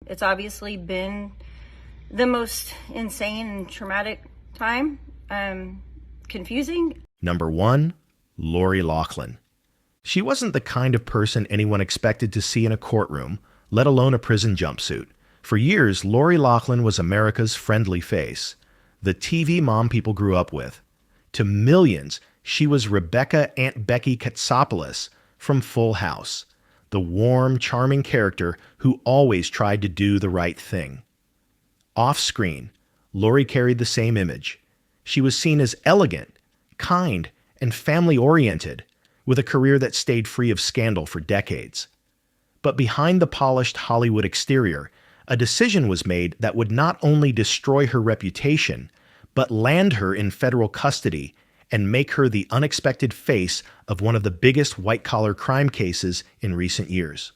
It's obviously been the most insane and traumatic time. Confusing. Number 1, Lori Loughlin. She wasn't the kind of person anyone expected to see in a courtroom, let alone a prison jumpsuit. For years, Lori Loughlin was America's friendly face, the TV mom people grew up with. To millions, she was Rebecca Aunt Becky Katsopoulos from Full House, the warm, charming character who always tried to do the right thing. Off-screen, Lori carried the same image. She was seen as elegant, kind, and family-oriented, with a career that stayed free of scandal for decades. But behind the polished Hollywood exterior, a decision was made that would not only destroy her reputation, but land her in federal custody and make her the unexpected face of one of the biggest white-collar crime cases in recent years.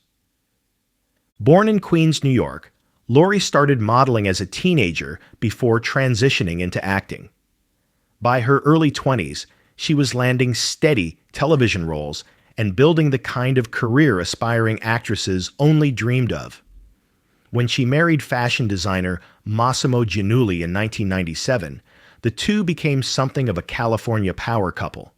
Born in Queens, New York, Lori started modeling as a teenager before transitioning into acting. By her early 20s, she was landing steady television roles and building the kind of career aspiring actresses only dreamed of. When she married fashion designer Massimo Giannulli in 1997, the two became something of a California power couple.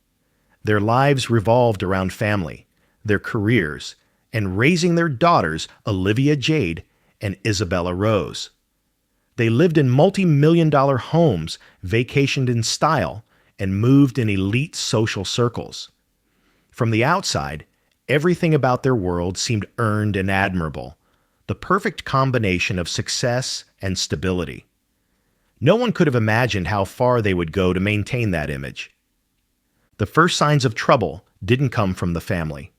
Their lives revolved around family, their careers, and raising their daughters Olivia Jade and Isabella Rose. They lived in multi-million-dollar homes, vacationed in style, and moved in elite social circles. From the outside, everything about their world seemed earned and admirable, the perfect combination of success and stability. No one could have imagined how far they would go to maintain that image. The first signs of trouble didn't come from the family.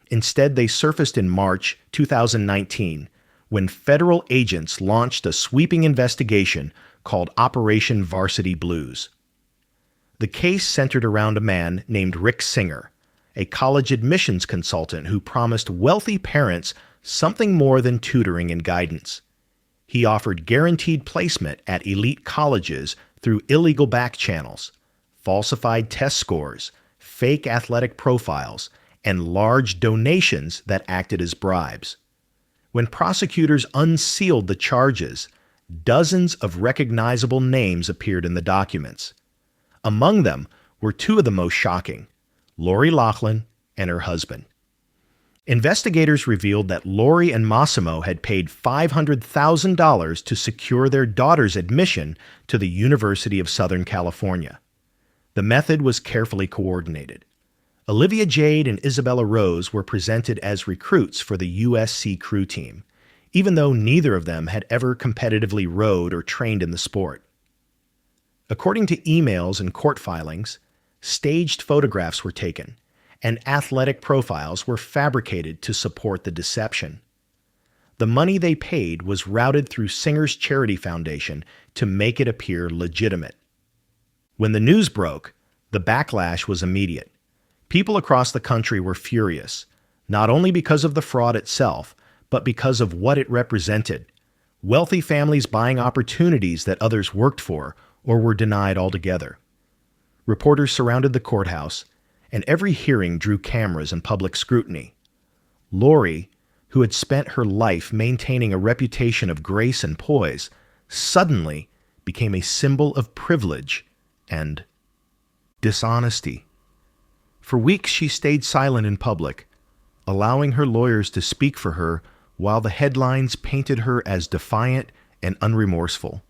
Instead, they surfaced in March 2019, when federal agents launched a sweeping investigation called Operation Varsity Blues. The case centered around a man named Rick Singer, a college admissions consultant who promised wealthy parents something more than tutoring and guidance. He offered guaranteed placement at elite colleges through illegal back channels, falsified test scores, fake athletic profiles, and large donations that acted as bribes. When prosecutors unsealed the charges, dozens of recognizable names appeared in the documents. Among them were two of the most shocking, Lori Loughlin and her husband. Investigators revealed that Lori and Massimo had paid $500,000 to secure their daughter's admission to the University of Southern California. The method was carefully coordinated. Olivia Jade and Isabella Rose were presented as recruits for the USC crew team, even though neither of them had ever competitively rowed or trained in the sport. According to emails and court filings, staged photographs were taken, and athletic profiles were fabricated to support the deception. The money they paid was routed through Singer's charity foundation to make it appear legitimate. When the news broke, the backlash was immediate. People across the country were furious, not only because of the fraud itself, but because of what it represented: wealthy families buying opportunities that others worked for or were denied altogether. Reporters surrounded the courthouse, and every hearing drew cameras and public scrutiny. Lori, who had spent her life maintaining a reputation of grace and poise, suddenly became a symbol of privilege and dishonesty. For weeks she stayed silent in public, allowing her lawyers to speak for her while the headlines painted her as defiant and unremorseful.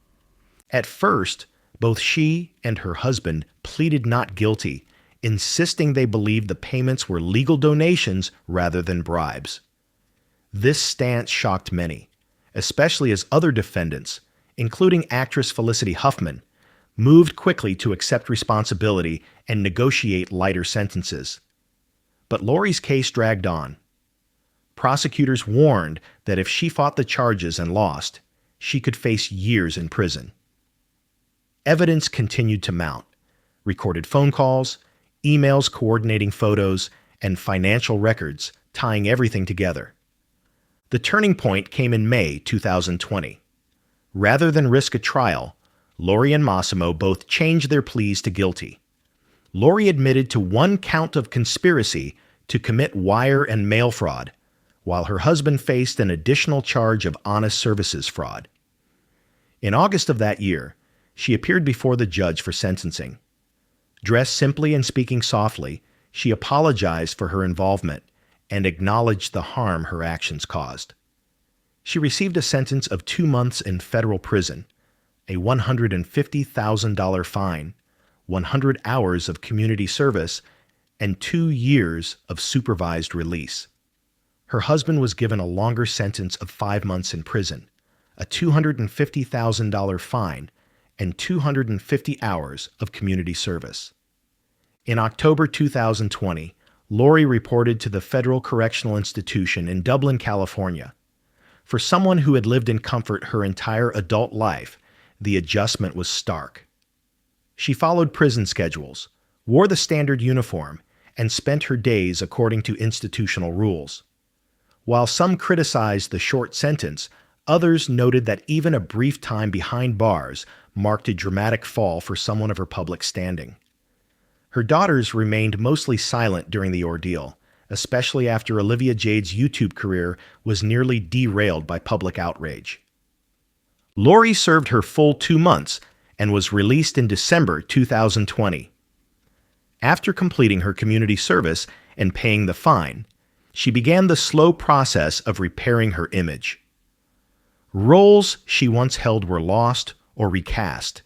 At first, both she and her husband pleaded not guilty, insisting they believed the payments were legal donations rather than bribes. This stance shocked many, especially as other defendants, including actress Felicity Huffman, moved quickly to accept responsibility and negotiate lighter sentences. But Lori's case dragged on. Prosecutors warned that if she fought the charges and lost, she could face years in prison. Evidence continued to mount: recorded phone calls, emails coordinating photos, and financial records tying everything together. The turning point came in May 2020. Rather than risk a trial, Lori and Massimo both changed their pleas to guilty. Lori admitted to one count of conspiracy to commit wire and mail fraud, while her husband faced an additional charge of honest services fraud. In August of that year, she appeared before the judge for sentencing. Dressed simply and speaking softly, she apologized for her involvement and acknowledged the harm her actions caused. She received a sentence of 2 months in federal prison, a $150,000 fine, 100 hours of community service, and 2 years of supervised release. Her husband was given a longer sentence of 5 months in prison, a $250,000 fine, and 250 hours of community service. In October 2020, Lori reported to the Federal Correctional Institution in Dublin, California. For someone who had lived in comfort her entire adult life, the adjustment was stark. She followed prison schedules, wore the standard uniform, and spent her days according to institutional rules. While some criticized the short sentence, others noted that even a brief time behind bars marked a dramatic fall for someone of her public standing. Her daughters remained mostly silent during the ordeal, especially after Olivia Jade's YouTube career was nearly derailed by public outrage. Lori served her full 2 months and was released in December 2020. After completing her community service and paying the fine, she began the slow process of repairing her image. Roles she once held were lost or recast.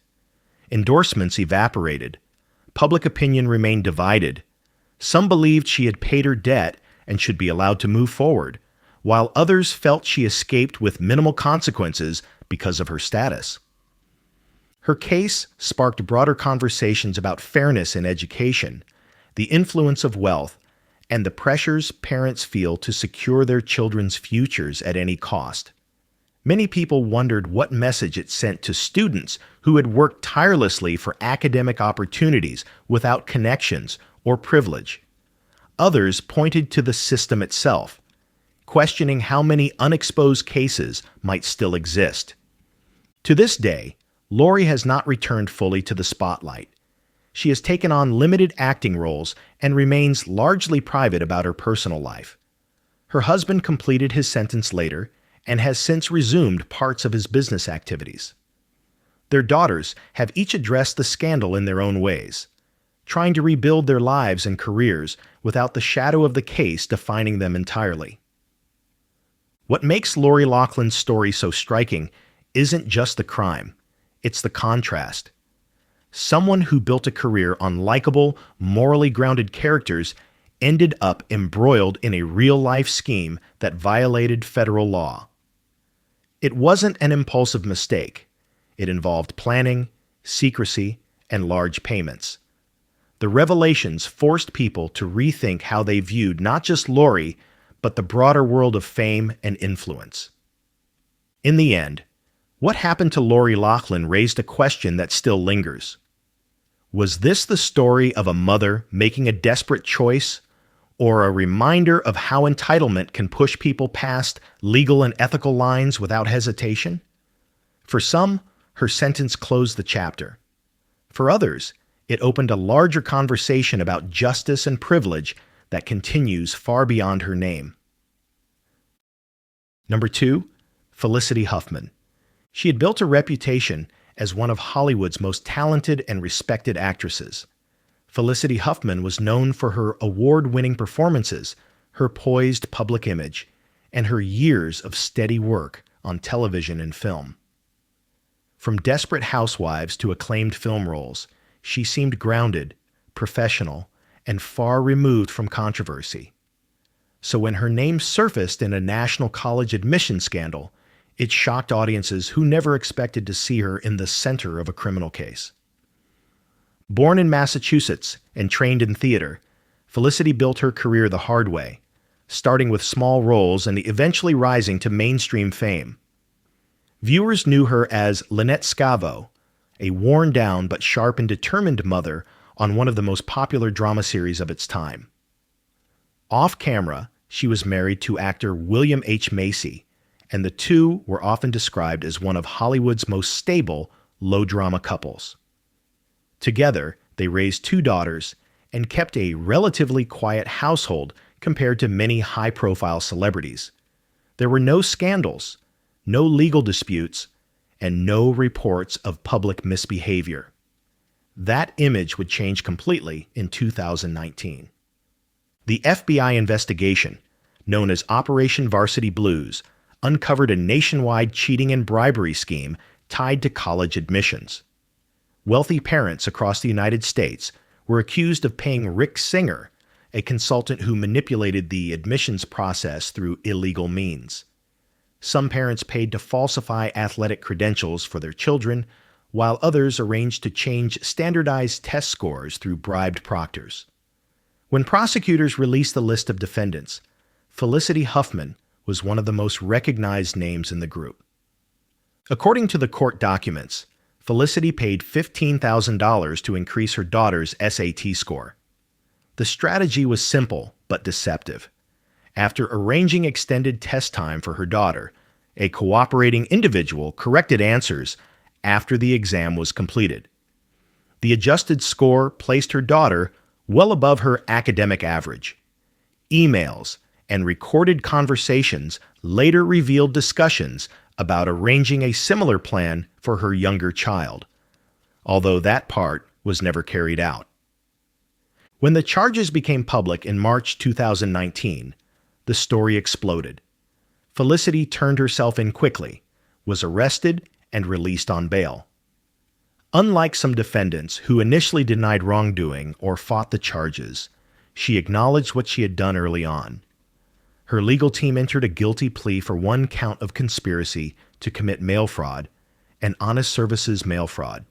Endorsements evaporated. Public opinion remained divided. Some believed she had paid her debt and should be allowed to move forward, while others felt she escaped with minimal consequences because of her status. Her case sparked broader conversations about fairness in education, the influence of wealth, and the pressures parents feel to secure their children's futures at any cost. Many people wondered what message it sent to students who had worked tirelessly for academic opportunities without connections or privilege. Others pointed to the system itself, questioning how many unexposed cases might still exist. To this day, Lori has not returned fully to the spotlight. She has taken on limited acting roles and remains largely private about her personal life. Her husband completed his sentence later and has since resumed parts of his business activities. Their daughters have each addressed the scandal in their own ways, trying to rebuild their lives and careers without the shadow of the case defining them entirely. What makes Lori Loughlin's story so striking isn't just the crime, it's the contrast. Someone who built a career on likable, morally grounded characters ended up embroiled in a real-life scheme that violated federal law. It wasn't an impulsive mistake. It involved planning, secrecy, and large payments. The revelations forced people to rethink how they viewed not just Lori, but the broader world of fame and influence. In the end, what happened to Lori Loughlin raised a question that still lingers. Was this the story of a mother making a desperate choice, or a reminder of how entitlement can push people past legal and ethical lines without hesitation? For some, her sentence closed the chapter. For others, it opened a larger conversation about justice and privilege that continues far beyond her name. Number 2, Felicity Huffman. She had built a reputation as one of Hollywood's most talented and respected actresses. Felicity Huffman was known for her award-winning performances, her poised public image, and her years of steady work on television and film. From Desperate Housewives to acclaimed film roles, she seemed grounded, professional, and far removed from controversy. So when her name surfaced in a national college admission scandal, it shocked audiences who never expected to see her in the center of a criminal case. Born in Massachusetts and trained in theater, Felicity built her career the hard way, starting with small roles and eventually rising to mainstream fame. Viewers knew her as Lynette Scavo, a worn-down but sharp and determined mother on one of the most popular drama series of its time. Off-camera, she was married to actor William H. Macy, and the two were often described as one of Hollywood's most stable, low-drama couples. Together, they raised 2 daughters and kept a relatively quiet household compared to many high-profile celebrities. There were no scandals, no legal disputes, and no reports of public misbehavior. That image would change completely in 2019. The FBI investigation, known as Operation Varsity Blues, uncovered a nationwide cheating and bribery scheme tied to college admissions. Wealthy parents across the United States were accused of paying Rick Singer, a consultant who manipulated the admissions process through illegal means. Some parents paid to falsify athletic credentials for their children, while others arranged to change standardized test scores through bribed proctors. When prosecutors released the list of defendants, Felicity Huffman was one of the most recognized names in the group. According to the court documents, Felicity paid $15,000 to increase her daughter's SAT score. The strategy was simple but deceptive. After arranging extended test time for her daughter, a cooperating individual corrected answers after the exam was completed. The adjusted score placed her daughter well above her academic average. Emails and recorded conversations later revealed discussions about arranging a similar plan for her younger child, although that part was never carried out. When the charges became public in March 2019, the story exploded. Felicity turned herself in quickly, was arrested, and released on bail. Unlike some defendants who initially denied wrongdoing or fought the charges, she acknowledged what she had done early on. Her legal team entered a guilty plea for one count of conspiracy to commit mail fraud and honest services mail fraud.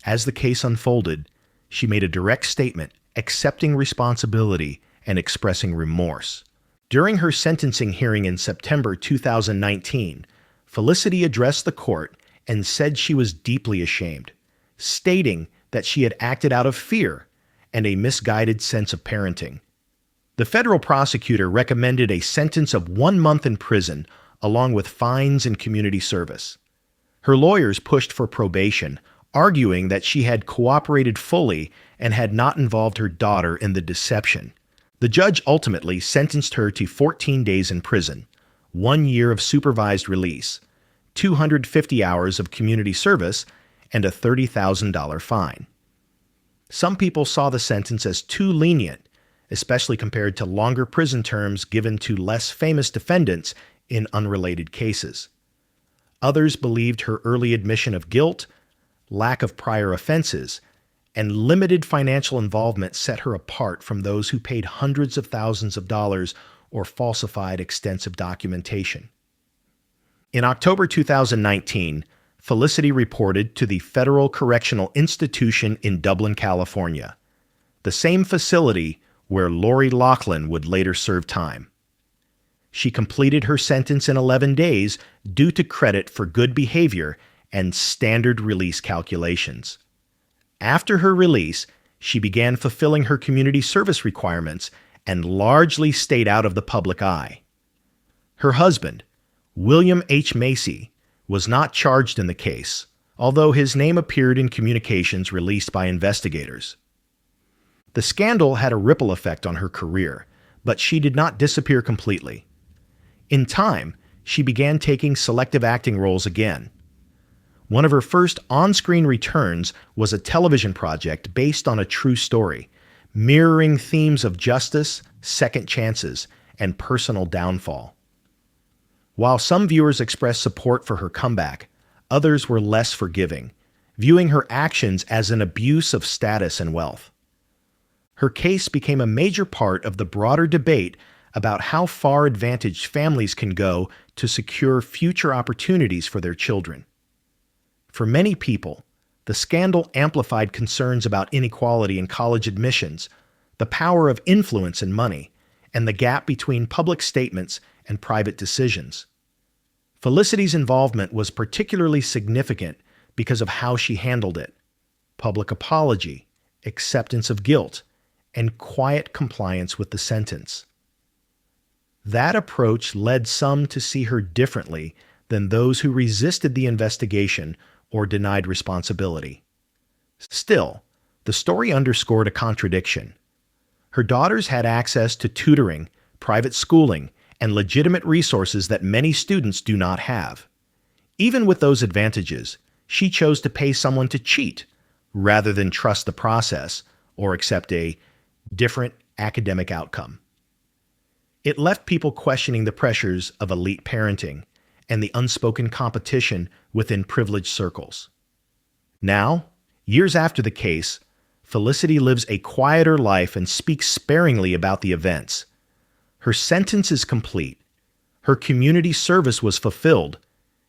As the case unfolded, she made a direct statement accepting responsibility and expressing remorse. During her sentencing hearing in September 2019, Felicity addressed the court and said she was deeply ashamed, stating that she had acted out of fear and a misguided sense of parenting. The federal prosecutor recommended a sentence of 1 month in prison, along with fines and community service. Her lawyers pushed for probation, arguing that she had cooperated fully and had not involved her daughter in the deception. The judge ultimately sentenced her to 14 days in prison, 1 year of supervised release, 250 hours of community service, and a $30,000 fine. Some people saw the sentence as too lenient, especially compared to longer prison terms given to less famous defendants in unrelated cases. Others believed her early admission of guilt, lack of prior offenses, and limited financial involvement set her apart from those who paid hundreds of thousands of dollars or falsified extensive documentation. In October 2019, Felicity reported to the Federal Correctional Institution in Dublin, California, the same facility where Loughlin would later serve time. She completed her sentence in 11 days due to credit for good behavior and standard release calculations. After her release, she began fulfilling her community service requirements and largely stayed out of the public eye. Her husband, William H. Macy, was not charged in the case, although his name appeared in communications released by investigators. The scandal had a ripple effect on her career, but she did not disappear completely. In time, she began taking selective acting roles again. One of her first on-screen returns was a television project based on a true story, mirroring themes of justice, second chances, and personal downfall. While some viewers expressed support for her comeback, others were less forgiving, viewing her actions as an abuse of status and wealth. Her case became a major part of the broader debate about how far advantaged families can go to secure future opportunities for their children. For many people, the scandal amplified concerns about inequality in college admissions, the power of influence and money, and the gap between public statements and private decisions. Felicity's involvement was particularly significant because of how she handled it: public apology, acceptance of guilt, and quiet compliance with the sentence. That approach led some to see her differently than those who resisted the investigation or denied responsibility. Still, the story underscored a contradiction. Her daughters had access to tutoring, private schooling, and legitimate resources that many students do not have. Even with those advantages, she chose to pay someone to cheat rather than trust the process or accept a different academic outcome. It left people questioning the pressures of elite parenting and the unspoken competition within privileged circles. Now, years after the case, Felicity lives a quieter life and speaks sparingly about the events. Her sentence is complete, her community service was fulfilled,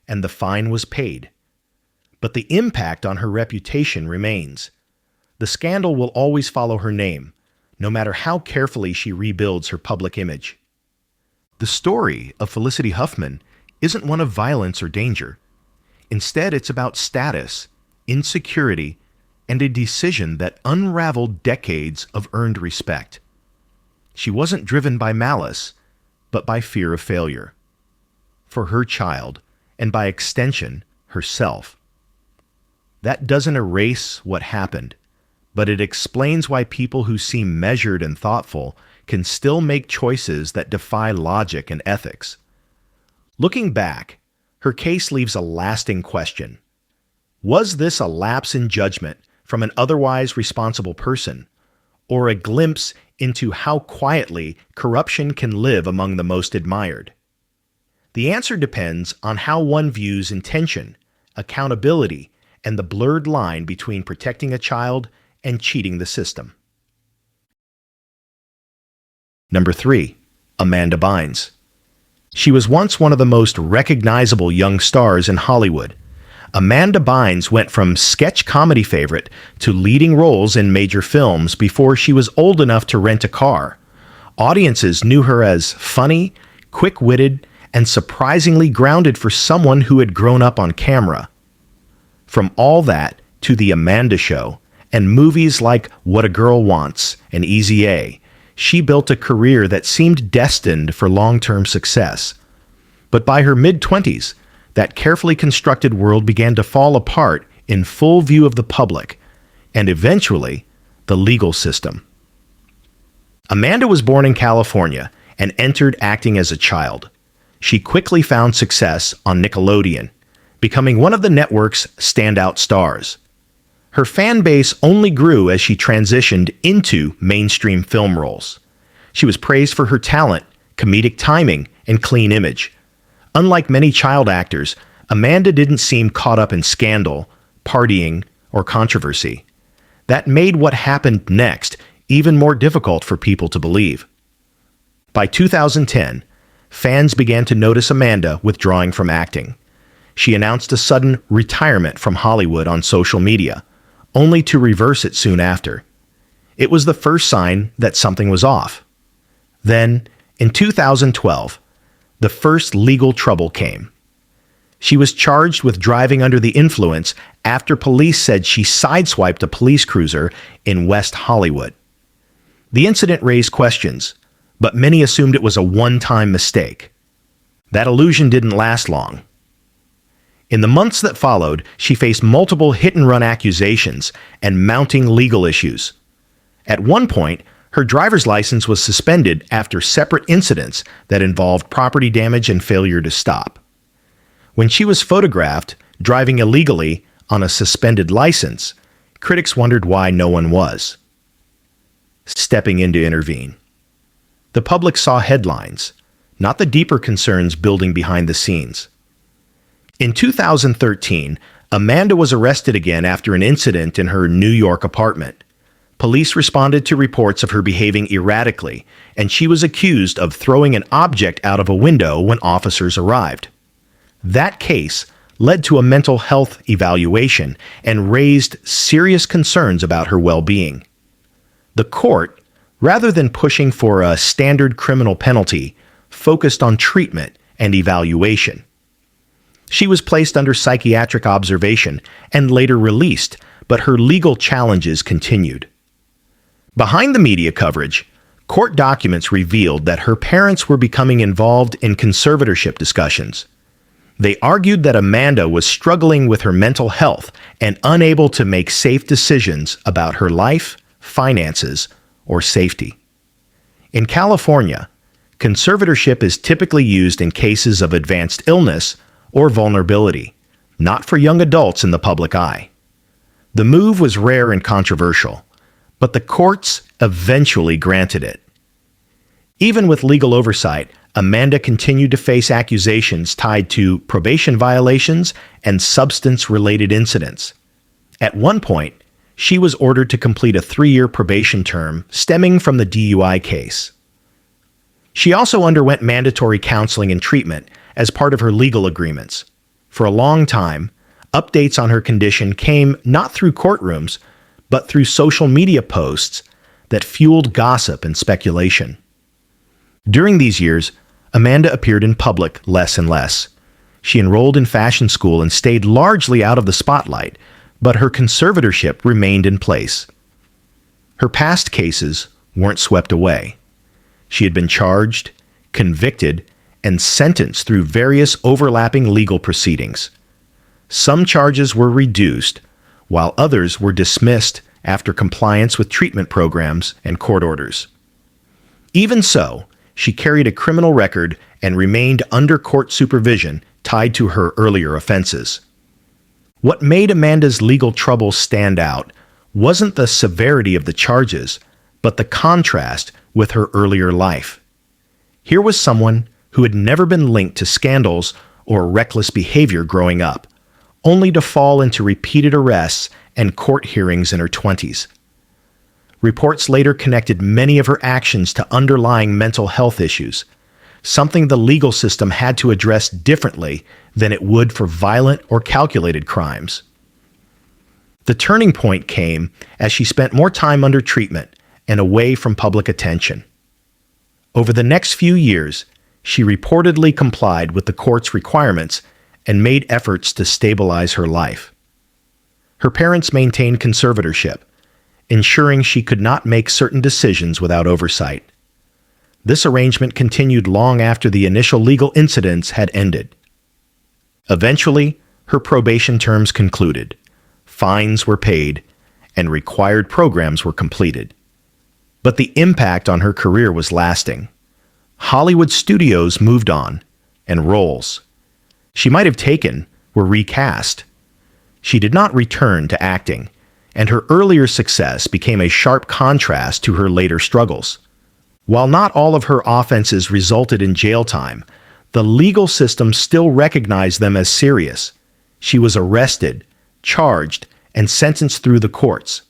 and the fine was paid. But the impact on her reputation remains. The scandal will always follow her name, no matter how carefully she rebuilds her public image. The story of Felicity Huffman isn't one of violence or danger. Instead, it's about status, insecurity, and a decision that unraveled decades of earned respect. She wasn't driven by malice, but by fear of failure. For her child, and by extension, herself. That doesn't erase what happened, but it explains why people who seem measured and thoughtful can still make choices that defy logic and ethics. Looking back, her case leaves a lasting question. Was this a lapse in judgment from an otherwise responsible person, or a glimpse into how quietly corruption can live among the most admired? The answer depends on how one views intention, accountability, and the blurred line between protecting a child and cheating the system. Number 3. Amanda Bynes. She was once one of the most recognizable young stars in Hollywood. Amanda Bynes went from sketch comedy favorite to leading roles in major films before she was old enough to rent a car. Audiences knew her as funny, quick-witted, and surprisingly grounded for someone who had grown up on camera. From all that to The Amanda Show and movies like What a Girl Wants and Easy A, she built a career that seemed destined for long-term success. But by her mid-20s, that carefully constructed world began to fall apart in full view of the public and eventually the legal system. Amanda was born in California and entered acting as a child. She quickly found success on Nickelodeon, becoming one of the network's standout stars. Her fan base only grew as she transitioned into mainstream film roles. She was praised for her talent, comedic timing, and clean image. Unlike many child actors, Amanda didn't seem caught up in scandal, partying, or controversy. That made what happened next even more difficult for people to believe. By 2010, fans began to notice Amanda withdrawing from acting. She announced a sudden retirement from Hollywood on social media, only to reverse it soon after. It was the first sign that something was off. Then, in 2012, the first legal trouble came. She was charged with driving under the influence after police said she sideswiped a police cruiser in West Hollywood. The incident raised questions, but many assumed it was a one-time mistake. That illusion didn't last long. In the months that followed, she faced multiple hit-and-run accusations and mounting legal issues. At one point, her driver's license was suspended after separate incidents that involved property damage and failure to stop. When she was photographed driving illegally on a suspended license, critics wondered why no one was stepping in to intervene. The public saw headlines, not the deeper concerns building behind the scenes. In 2013, Amanda was arrested again after an incident in her New York apartment. Police responded to reports of her behaving erratically, and she was accused of throwing an object out of a window when officers arrived. That case led to a mental health evaluation and raised serious concerns about her well-being. The court, rather than pushing for a standard criminal penalty, focused on treatment and evaluation. She was placed under psychiatric observation and later released, but her legal challenges continued. Behind the media coverage, court documents revealed that her parents were becoming involved in conservatorship discussions. They argued that Amanda was struggling with her mental health and unable to make safe decisions about her life, finances, or safety. In California, conservatorship is typically used in cases of advanced illness or vulnerability, not for young adults in the public eye. The move was rare and controversial, but the courts eventually granted it. Even with legal oversight, Amanda continued to face accusations tied to probation violations and substance-related incidents. At one point, she was ordered to complete a 3-year probation term stemming from the DUI case. She also underwent mandatory counseling and treatment as part of her legal agreements. For a long time, updates on her condition came not through courtrooms, but through social media posts that fueled gossip and speculation. During these years, Amanda appeared in public less and less. She enrolled in fashion school and stayed largely out of the spotlight, but her conservatorship remained in place. Her past cases weren't swept away. She had been charged, convicted, and sentenced through various overlapping legal proceedings. Some charges were reduced, while others were dismissed after compliance with treatment programs and court orders. Even so, she carried a criminal record and remained under court supervision tied to her earlier offenses. What made Amanda's legal troubles stand out wasn't the severity of the charges, but the contrast with her earlier life. Here was someone who had never been linked to scandals or reckless behavior growing up, only to fall into repeated arrests and court hearings in her 20s. Reports later connected many of her actions to underlying mental health issues, something the legal system had to address differently than it would for violent or calculated crimes. The turning point came as she spent more time under treatment and away from public attention. Over the next few years, she reportedly complied with the court's requirements and made efforts to stabilize her life. Her parents maintained conservatorship, ensuring she could not make certain decisions without oversight. This arrangement continued long after the initial legal incidents had ended. Eventually, her probation terms concluded, fines were paid, and required programs were completed. But the impact on her career was lasting. Hollywood studios moved on, and roles she might have taken were recast. She did not return to acting, and her earlier success became a sharp contrast to her later struggles. While not all of her offenses resulted in jail time, the legal system still recognized them as serious. She was arrested, charged, and sentenced through the courts.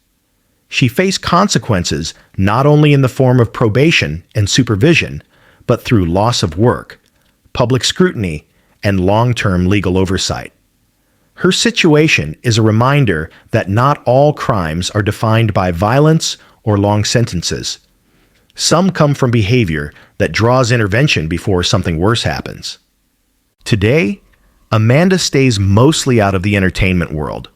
She faced consequences not only in the form of probation and supervision, but through loss of work, public scrutiny, and long-term legal oversight. Her situation is a reminder that not all crimes are defined by violence or long sentences. Some come from behavior that draws intervention before something worse happens. Today, Amanda stays mostly out of the entertainment world.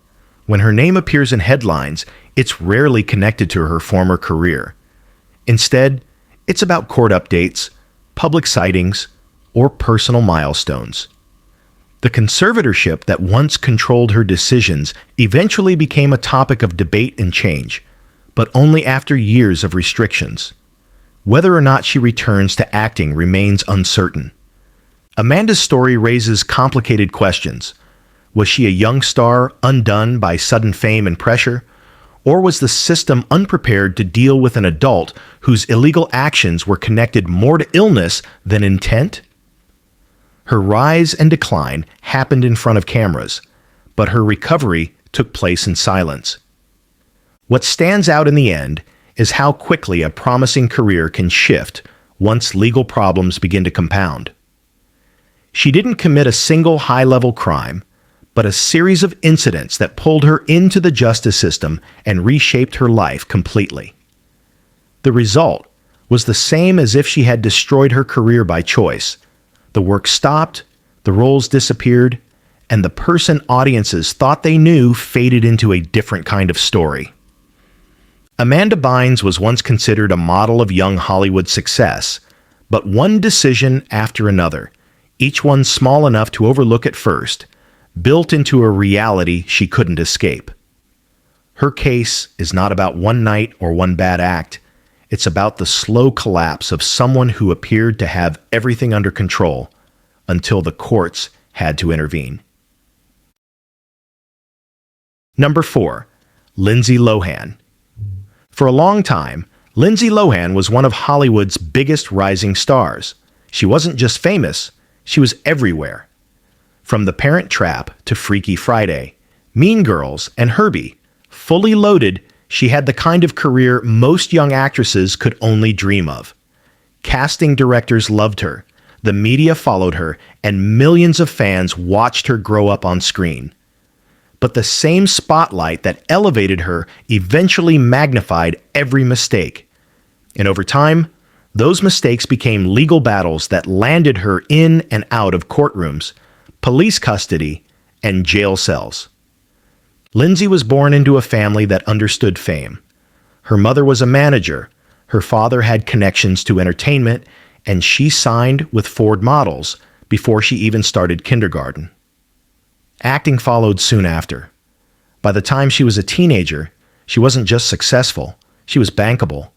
When her name appears in headlines, it's rarely connected to her former career. Instead, it's about court updates, public sightings, or personal milestones. The conservatorship that once controlled her decisions eventually became a topic of debate and change, but only after years of restrictions. Whether or not she returns to acting remains uncertain. Amanda's story raises complicated questions. Was she a young star undone by sudden fame and pressure? Or was the system unprepared to deal with an adult whose illegal actions were connected more to illness than intent? Her rise and decline happened in front of cameras, but her recovery took place in silence. What stands out in the end is how quickly a promising career can shift once legal problems begin to compound. She didn't commit a single high-level crime, but a series of incidents that pulled her into the justice system and reshaped her life completely. The result was the same as if she had destroyed her career by choice. The work stopped, the roles disappeared, and the person audiences thought they knew faded into a different kind of story. Amanda Bynes was once considered a model of young Hollywood success, but one decision after another, each one small enough to overlook at first, built into a reality she couldn't escape. Her case is not about one night or one bad act. It's about the slow collapse of someone who appeared to have everything under control until the courts had to intervene. Number 4. Lindsay Lohan. For a long time, Lindsay Lohan was one of Hollywood's biggest rising stars. She wasn't just famous, she was everywhere. From The Parent Trap to Freaky Friday, Mean Girls, and Herbie, fully loaded, she had the kind of career most young actresses could only dream of. Casting directors loved her, the media followed her, and millions of fans watched her grow up on screen. But the same spotlight that elevated her eventually magnified every mistake. And over time, those mistakes became legal battles that landed her in and out of courtrooms, police custody, and jail cells. Lindsay was born into a family that understood fame. Her mother was a manager, her father had connections to entertainment, and she signed with Ford Models before she even started kindergarten. Acting followed soon after. By the time she was a teenager, she wasn't just successful, she was bankable.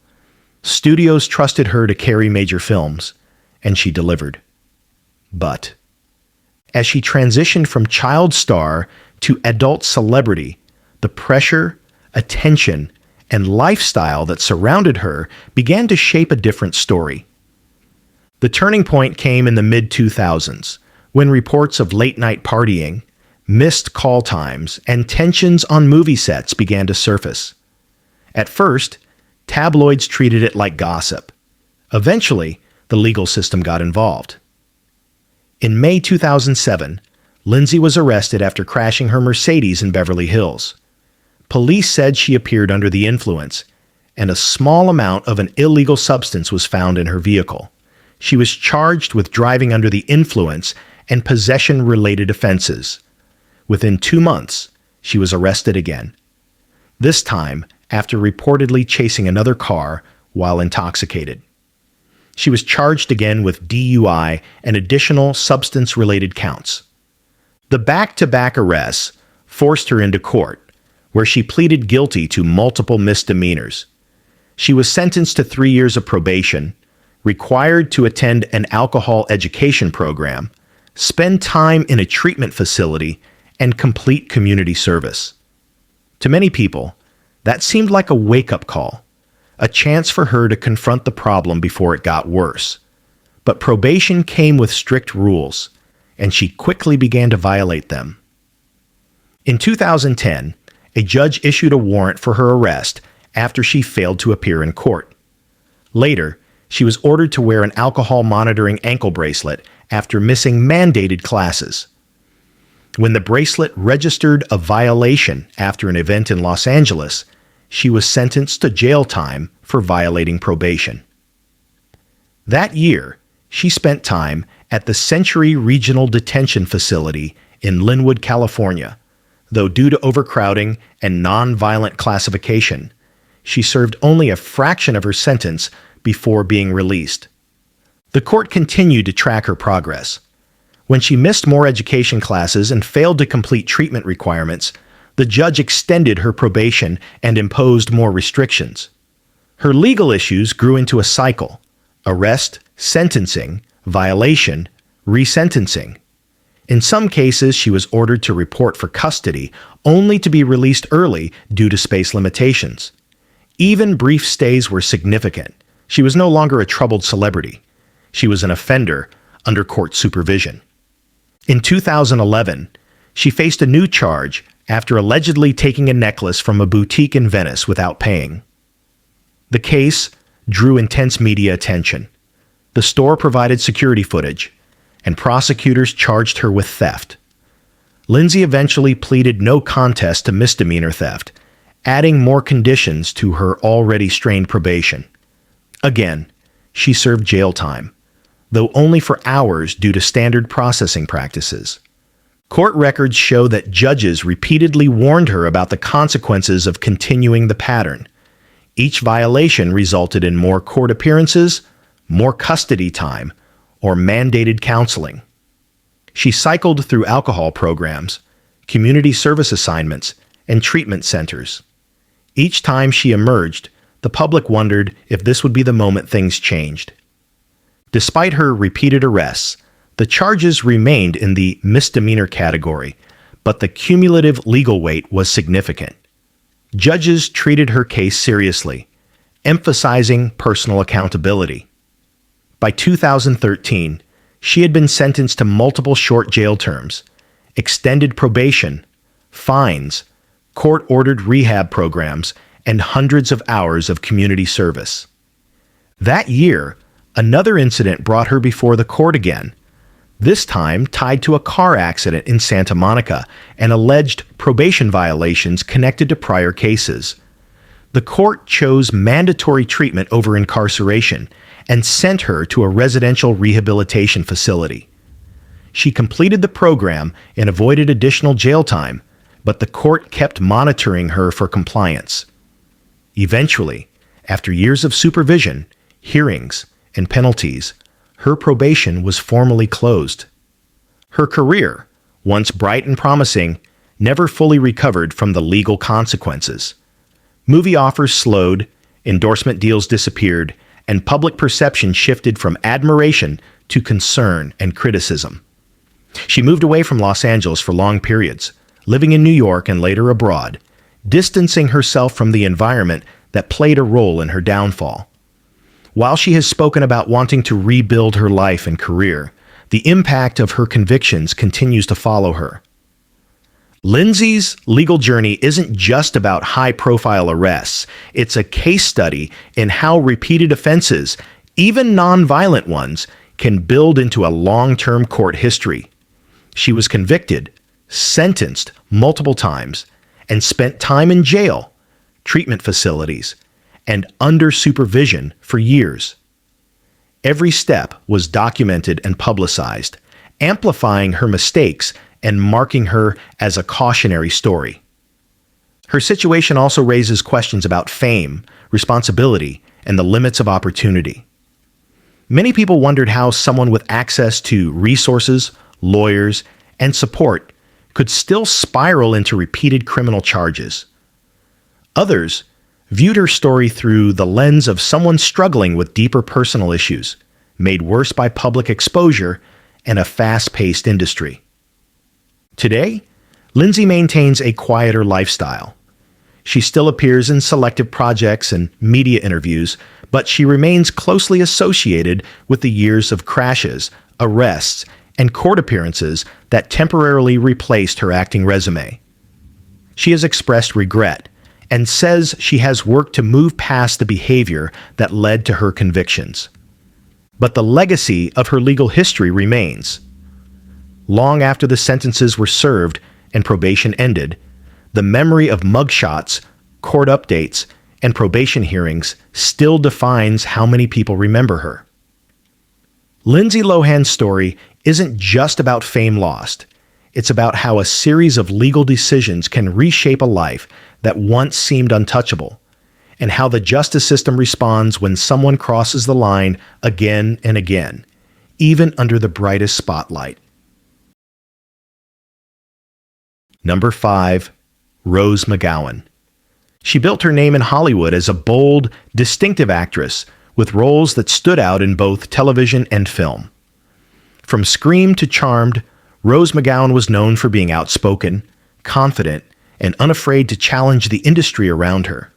Studios trusted her to carry major films, and she delivered. But as she transitioned from child star to adult celebrity, the pressure, attention, and lifestyle that surrounded her began to shape a different story. The turning point came in the mid-2000s, when reports of late-night partying, missed call times, and tensions on movie sets began to surface. At first, tabloids treated it like gossip. Eventually, the legal system got involved. In May 2007, Lindsay was arrested after crashing her Mercedes in Beverly Hills. Police said she appeared under the influence, and a small amount of an illegal substance was found in her vehicle. She was charged with driving under the influence and possession-related offenses. Within 2 months, she was arrested again. This time, after reportedly chasing another car while intoxicated. She was charged again with DUI and additional substance-related counts. The back-to-back arrests forced her into court, where she pleaded guilty to multiple misdemeanors. She was sentenced to 3 years of probation, required to attend an alcohol education program, spend time in a treatment facility, and complete community service. To many people, that seemed like a wake-up call, a chance for her to confront the problem before it got worse. But probation came with strict rules, and she quickly began to violate them. In 2010, a judge issued a warrant for her arrest after she failed to appear in court. Later, she was ordered to wear an alcohol monitoring ankle bracelet after missing mandated classes. When the bracelet registered a violation after an event in Los Angeles, she was sentenced to jail time for violating probation. That year, she spent time at the Century Regional Detention Facility in Linwood, California, though due to overcrowding and nonviolent classification, she served only a fraction of her sentence before being released. The court continued to track her progress. When she missed more education classes and failed to complete treatment requirements, the judge extended her probation and imposed more restrictions. Her legal issues grew into a cycle: arrest, sentencing, violation, resentencing. In some cases, she was ordered to report for custody, only to be released early due to space limitations. Even brief stays were significant. She was no longer a troubled celebrity. She was an offender under court supervision. In 2011, she faced a new charge after allegedly taking a necklace from a boutique in Venice without paying. The case drew intense media attention. The store provided security footage, and prosecutors charged her with theft. Lindsay eventually pleaded no contest to misdemeanor theft, adding more conditions to her already strained probation. Again, she served jail time, though only for hours due to standard processing practices. Court records show that judges repeatedly warned her about the consequences of continuing the pattern. Each violation resulted in more court appearances, more custody time, or mandated counseling. She cycled through alcohol programs, community service assignments, and treatment centers. Each time she emerged, the public wondered if this would be the moment things changed. Despite her repeated arrests, the charges remained in the misdemeanor category, but the cumulative legal weight was significant. Judges treated her case seriously, emphasizing personal accountability. By 2013, she had been sentenced to multiple short jail terms, extended probation, fines, court-ordered rehab programs, and hundreds of hours of community service. That year, another incident brought her before the court again, this time tied to a car accident in Santa Monica and alleged probation violations connected to prior cases. The court chose mandatory treatment over incarceration and sent her to a residential rehabilitation facility. She completed the program and avoided additional jail time, but the court kept monitoring her for compliance. Eventually, after years of supervision, hearings, and penalties, her probation was formally closed. Her career, once bright and promising, never fully recovered from the legal consequences. Movie offers slowed, endorsement deals disappeared, and public perception shifted from admiration to concern and criticism. She moved away from Los Angeles for long periods, living in New York and later abroad, distancing herself from the environment that played a role in her downfall. While she has spoken about wanting to rebuild her life and career, the impact of her convictions continues to follow her. Lindsay's legal journey isn't just about high-profile arrests. It's a case study in how repeated offenses, even nonviolent ones, can build into a long-term court history. She was convicted, sentenced multiple times, and spent time in jail, treatment facilities, and under supervision for years. Every step was documented and publicized, amplifying her mistakes and marking her as a cautionary story. Her situation also raises questions about fame, responsibility, and the limits of opportunity. Many people wondered how someone with access to resources, lawyers, and support could still spiral into repeated criminal charges. Others viewed her story through the lens of someone struggling with deeper personal issues, made worse by public exposure and a fast-paced industry. Today, Lindsay maintains a quieter lifestyle. She still appears in selective projects and media interviews, but she remains closely associated with the years of crashes, arrests, and court appearances that temporarily replaced her acting resume. She has expressed regret and says she has worked to move past the behavior that led to her convictions. But the legacy of her legal history remains. Long after the sentences were served and probation ended, the memory of mugshots, court updates, and probation hearings still defines how many people remember her. Lindsay Lohan's story isn't just about fame lost. It's about how a series of legal decisions can reshape a life that once seemed untouchable, and how the justice system responds when someone crosses the line again and again, even under the brightest spotlight. Number 5. Rose McGowan. She built her name in Hollywood as a bold, distinctive actress with roles that stood out in both television and film. From Scream to Charmed, Rose McGowan was known for being outspoken, confident, and unafraid to challenge the industry around her.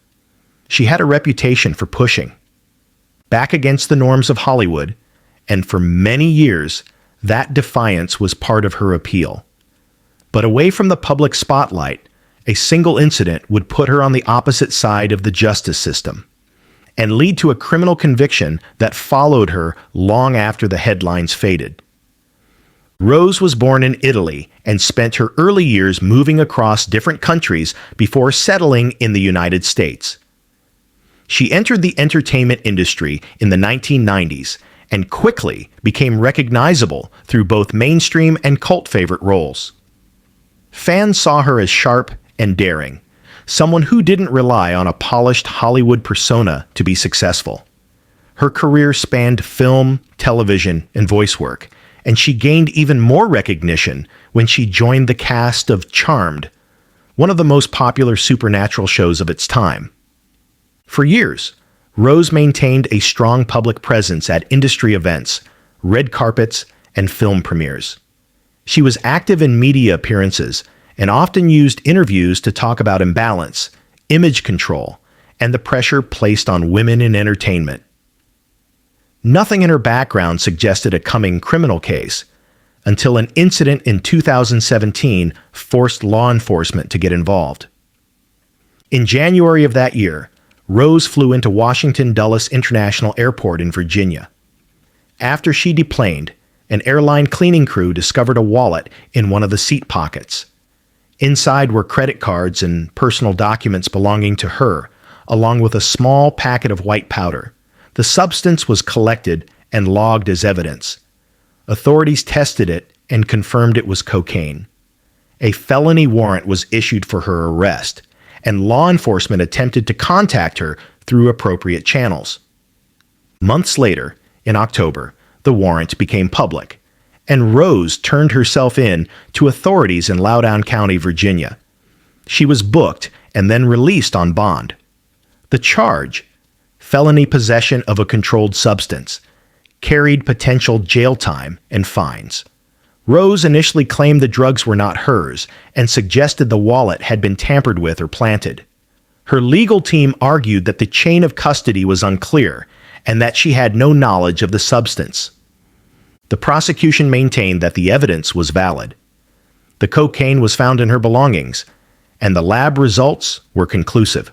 She had a reputation for pushing back against the norms of Hollywood, and for many years, that defiance was part of her appeal. But away from the public spotlight, a single incident would put her on the opposite side of the justice system and lead to a criminal conviction that followed her long after the headlines faded. Rose was born in Italy and spent her early years moving across different countries before settling in the United States. She entered the entertainment industry in the 1990s and quickly became recognizable through both mainstream and cult favorite roles. Fans saw her as sharp and daring, someone who didn't rely on a polished Hollywood persona to be successful. Her career spanned film, television, and voice work, and she gained even more recognition when she joined the cast of Charmed, one of the most popular supernatural shows of its time. For years, Rose maintained a strong public presence at industry events, red carpets, and film premieres. She was active in media appearances and often used interviews to talk about imbalance, image control, and the pressure placed on women in entertainment. Nothing in her background suggested a coming criminal case until an incident in 2017 forced law enforcement to get involved. In January of that year, Rose flew into Washington Dulles International Airport in Virginia. After she deplaned, an airline cleaning crew discovered a wallet in one of the seat pockets. Inside were credit cards and personal documents belonging to her, along with a small packet of white powder. The substance was collected and logged as evidence. Authorities tested it and confirmed it was cocaine. A felony warrant was issued for her arrest, and law enforcement attempted to contact her through appropriate channels. Months later, in October, the warrant became public, and Rose turned herself in to authorities in Loudoun County, Virginia. She was booked and then released on bond. The charge, felony possession of a controlled substance, carried potential jail time and fines. Rose initially claimed the drugs were not hers and suggested the wallet had been tampered with or planted. Her legal team argued that the chain of custody was unclear and that she had no knowledge of the substance. The prosecution maintained that the evidence was valid. The cocaine was found in her belongings, and the lab results were conclusive.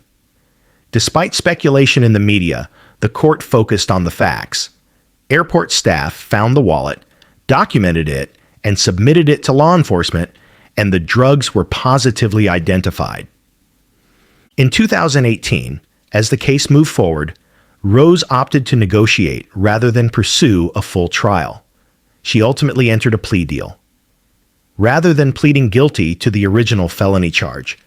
Despite speculation in the media, the court focused on the facts. Airport staff found the wallet, documented it, and submitted it to law enforcement, and the drugs were positively identified. In 2018, as the case moved forward, Rose opted to negotiate rather than pursue a full trial. She ultimately entered a plea deal. Rather than pleading guilty to the original felony charge,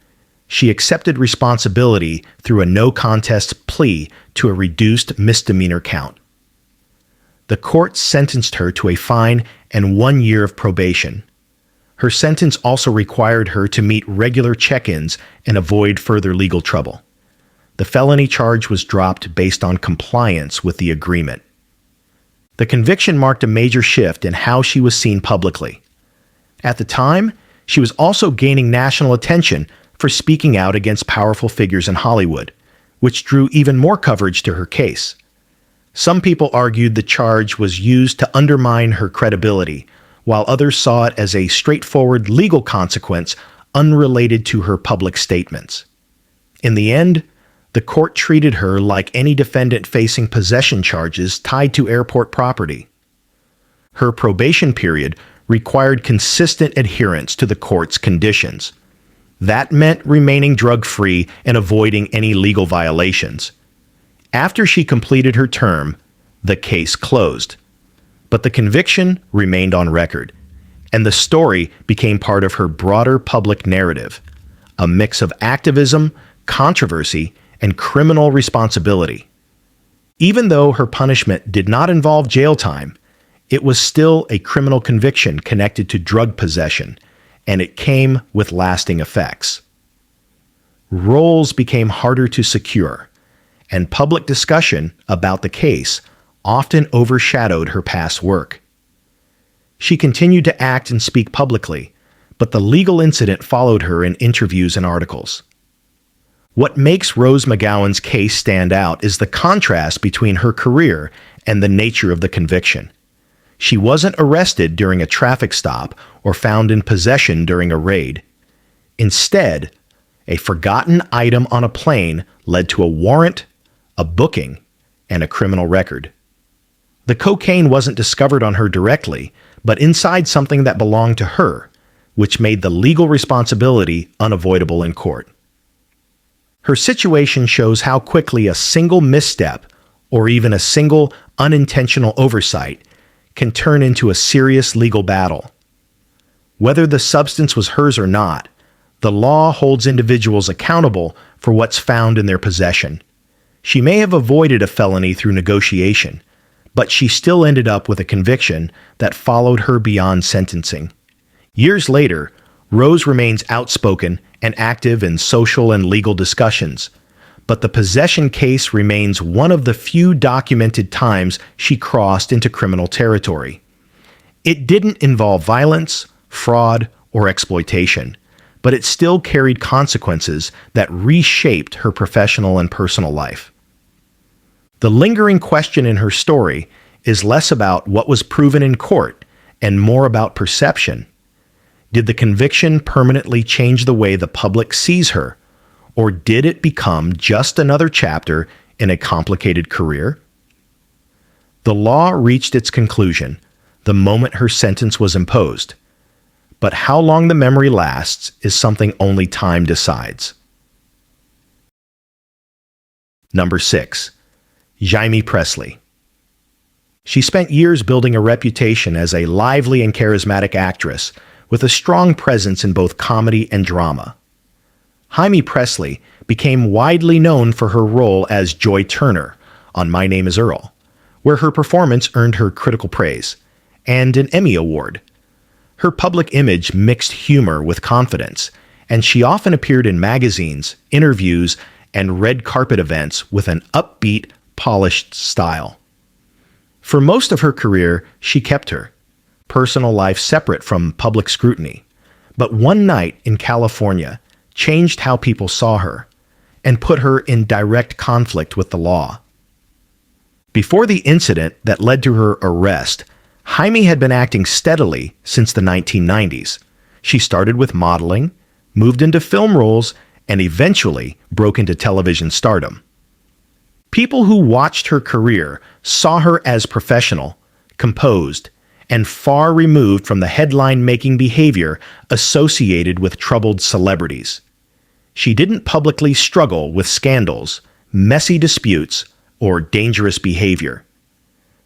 she accepted responsibility through a no-contest plea to a reduced misdemeanor count. The court sentenced her to a fine and 1 year of probation. Her sentence also required her to meet regular check-ins and avoid further legal trouble. The felony charge was dropped based on compliance with the agreement. The conviction marked a major shift in how she was seen publicly. At the time, she was also gaining national attention for speaking out against powerful figures in Hollywood, which drew even more coverage to her case. Some people argued the charge was used to undermine her credibility, while others saw it as a straightforward legal consequence unrelated to her public statements. In the end, the court treated her like any defendant facing possession charges tied to airport property. Her probation period required consistent adherence to the court's conditions. That meant remaining drug-free and avoiding any legal violations. After she completed her term, the case closed. But the conviction remained on record, and the story became part of her broader public narrative, a mix of activism, controversy, and criminal responsibility. Even though her punishment did not involve jail time, it was still a criminal conviction connected to drug possession, and it came with lasting effects. Roles became harder to secure, and public discussion about the case often overshadowed her past work. She continued to act and speak publicly, but the legal incident followed her in interviews and articles. What makes Rose McGowan's case stand out is the contrast between her career and the nature of the conviction. She wasn't arrested during a traffic stop or found in possession during a raid. Instead, a forgotten item on a plane led to a warrant, a booking, and a criminal record. The cocaine wasn't discovered on her directly, but inside something that belonged to her, which made the legal responsibility unavoidable in court. Her situation shows how quickly a single misstep, or even a single unintentional oversight, can turn into a serious legal battle. Whether the substance was hers or not, the law holds individuals accountable for what's found in their possession. She may have avoided a felony through negotiation, but she still ended up with a conviction that followed her beyond sentencing. Years later, Rose remains outspoken and active in social and legal discussions, but the possession case remains one of the few documented times she crossed into criminal territory. It didn't involve violence, fraud, or exploitation, but it still carried consequences that reshaped her professional and personal life. The lingering question in her story is less about what was proven in court and more about perception. Did the conviction permanently change the way the public sees her, or did it become just another chapter in a complicated career? The law reached its conclusion the moment her sentence was imposed, but how long the memory lasts is something only time decides. Number 6. Jaime Pressly. She spent years building a reputation as a lively and charismatic actress with a strong presence in both comedy and drama. Jaime Pressly became widely known for her role as Joy Turner on My Name is Earl, where her performance earned her critical praise and an Emmy Award. Her public image mixed humor with confidence, and she often appeared in magazines, interviews, and red carpet events with an upbeat, polished style. For most of her career, she kept her personal life separate from public scrutiny, but one night in California changed how people saw her and put her in direct conflict with the law. Before the incident that led to her arrest, Jaime had been acting steadily since the 1990s. She started with modeling, moved into film roles, and eventually broke into television stardom. People who watched her career saw her as professional, composed, and far removed from the headline-making behavior associated with troubled celebrities. She didn't publicly struggle with scandals, messy disputes, or dangerous behavior.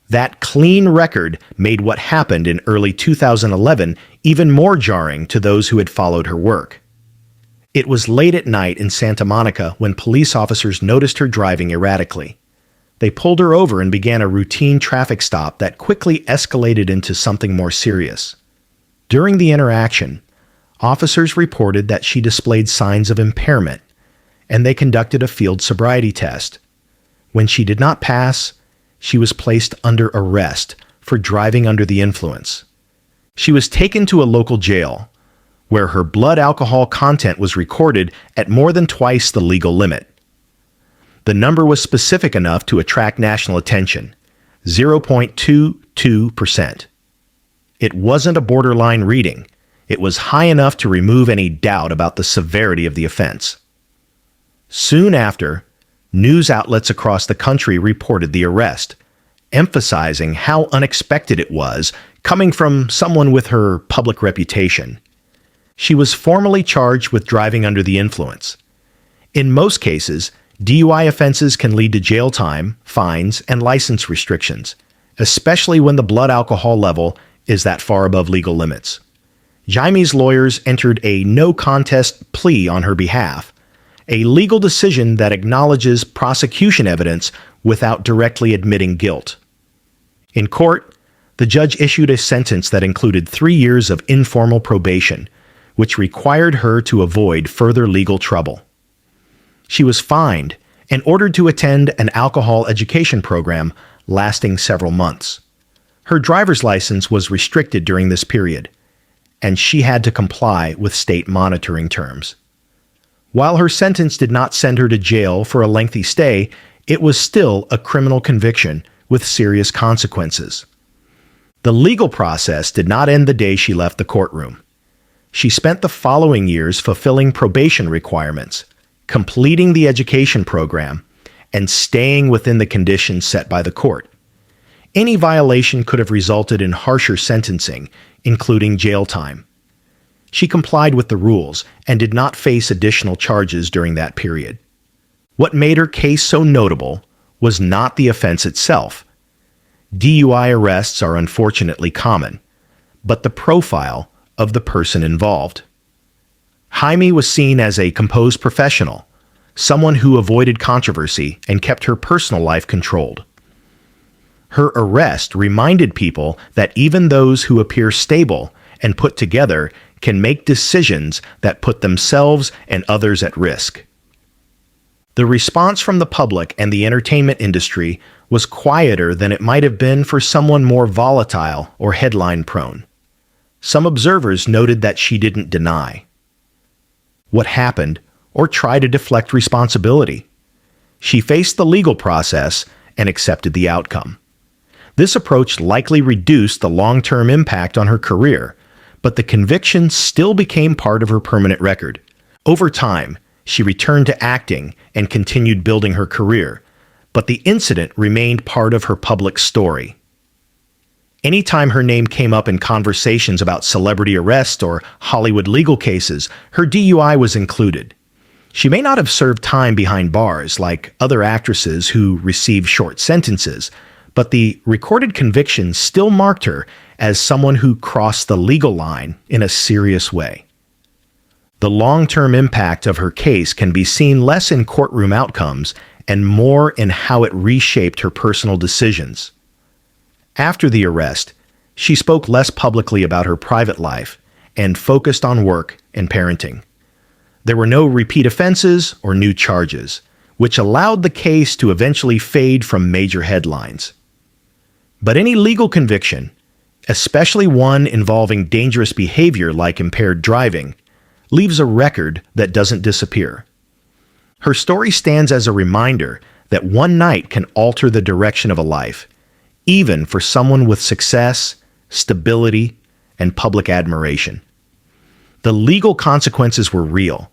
That clean record made what happened in early 2011 even more jarring to those who had followed her work. It was late at night in Santa Monica when police officers noticed her driving erratically. They pulled her over and began a routine traffic stop that quickly escalated into something more serious. During the interaction, officers reported that she displayed signs of impairment, and they conducted a field sobriety test. When she did not pass, she was placed under arrest for driving under the influence. She was taken to a local jail, where her blood alcohol content was recorded at more than twice the legal limit. The number was specific enough to attract national attention, 0.22%. It wasn't a borderline reading. It was high enough to remove any doubt about the severity of the offense. Soon after, news outlets across the country reported the arrest, emphasizing how unexpected it was coming from someone with her public reputation. She was formally charged with driving under the influence. In most cases, DUI offenses can lead to jail time, fines, and license restrictions, especially when the blood alcohol level is that far above legal limits. Jaime's lawyers entered a no-contest plea on her behalf, a legal decision that acknowledges prosecution evidence without directly admitting guilt. In court, the judge issued a sentence that included 3 years of informal probation, which required her to avoid further legal trouble. She was fined and ordered to attend an alcohol education program lasting several months. Her driver's license was restricted during this period, and she had to comply with state monitoring terms. While her sentence did not send her to jail for a lengthy stay, it was still a criminal conviction with serious consequences. The legal process did not end the day she left the courtroom. She spent the following years fulfilling probation requirements, completing the education program, and staying within the conditions set by the court. Any violation could have resulted in harsher sentencing, including jail time. She complied with the rules and did not face additional charges during that period. What made her case so notable was not the offense itself. DUI arrests are unfortunately common, but the profile of the person involved. Jaime was seen as a composed professional, someone who avoided controversy and kept her personal life controlled. Her arrest reminded people that even those who appear stable and put together can make decisions that put themselves and others at risk. The response from the public and the entertainment industry was quieter than it might have been for someone more volatile or headline-prone. Some observers noted that she didn't deny what happened or try to deflect responsibility. She faced the legal process and accepted the outcome. This approach likely reduced the long-term impact on her career, but the conviction still became part of her permanent record. Over time, she returned to acting and continued building her career, but the incident remained part of her public story. Anytime her name came up in conversations about celebrity arrest or Hollywood legal cases, her DUI was included. She may not have served time behind bars like other actresses who received short sentences, but the recorded conviction still marked her as someone who crossed the legal line in a serious way. The long-term impact of her case can be seen less in courtroom outcomes and more in how it reshaped her personal decisions. After the arrest, she spoke less publicly about her private life and focused on work and parenting. There were no repeat offenses or new charges, which allowed the case to eventually fade from major headlines. But any legal conviction, especially one involving dangerous behavior like impaired driving, leaves a record that doesn't disappear. Her story stands as a reminder that one night can alter the direction of a life, even for someone with success, stability, and public admiration. The legal consequences were real.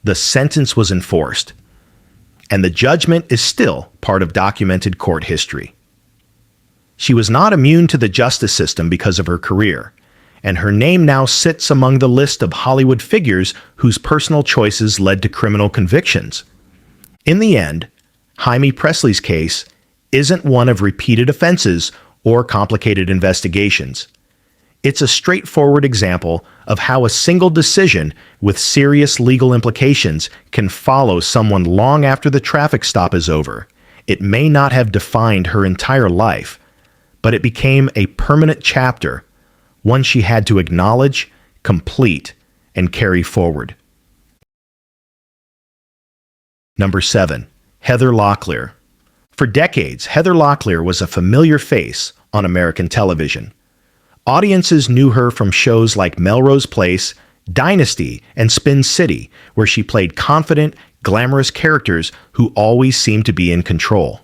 The sentence was enforced. And the judgment is still part of documented court history. She was not immune to the justice system because of her career, and her name now sits among the list of Hollywood figures whose personal choices led to criminal convictions. In the end, Jaime Pressly's case isn't one of repeated offenses or complicated investigations. It's a straightforward example of how a single decision with serious legal implications can follow someone long after the traffic stop is over. It may not have defined her entire life, but it became a permanent chapter, one she had to acknowledge, complete, and carry forward. Number 7. Heather Locklear. For decades, Heather Locklear was a familiar face on American television. Audiences knew her from shows like Melrose Place, Dynasty, and Spin City, where she played confident, glamorous characters who always seemed to be in control.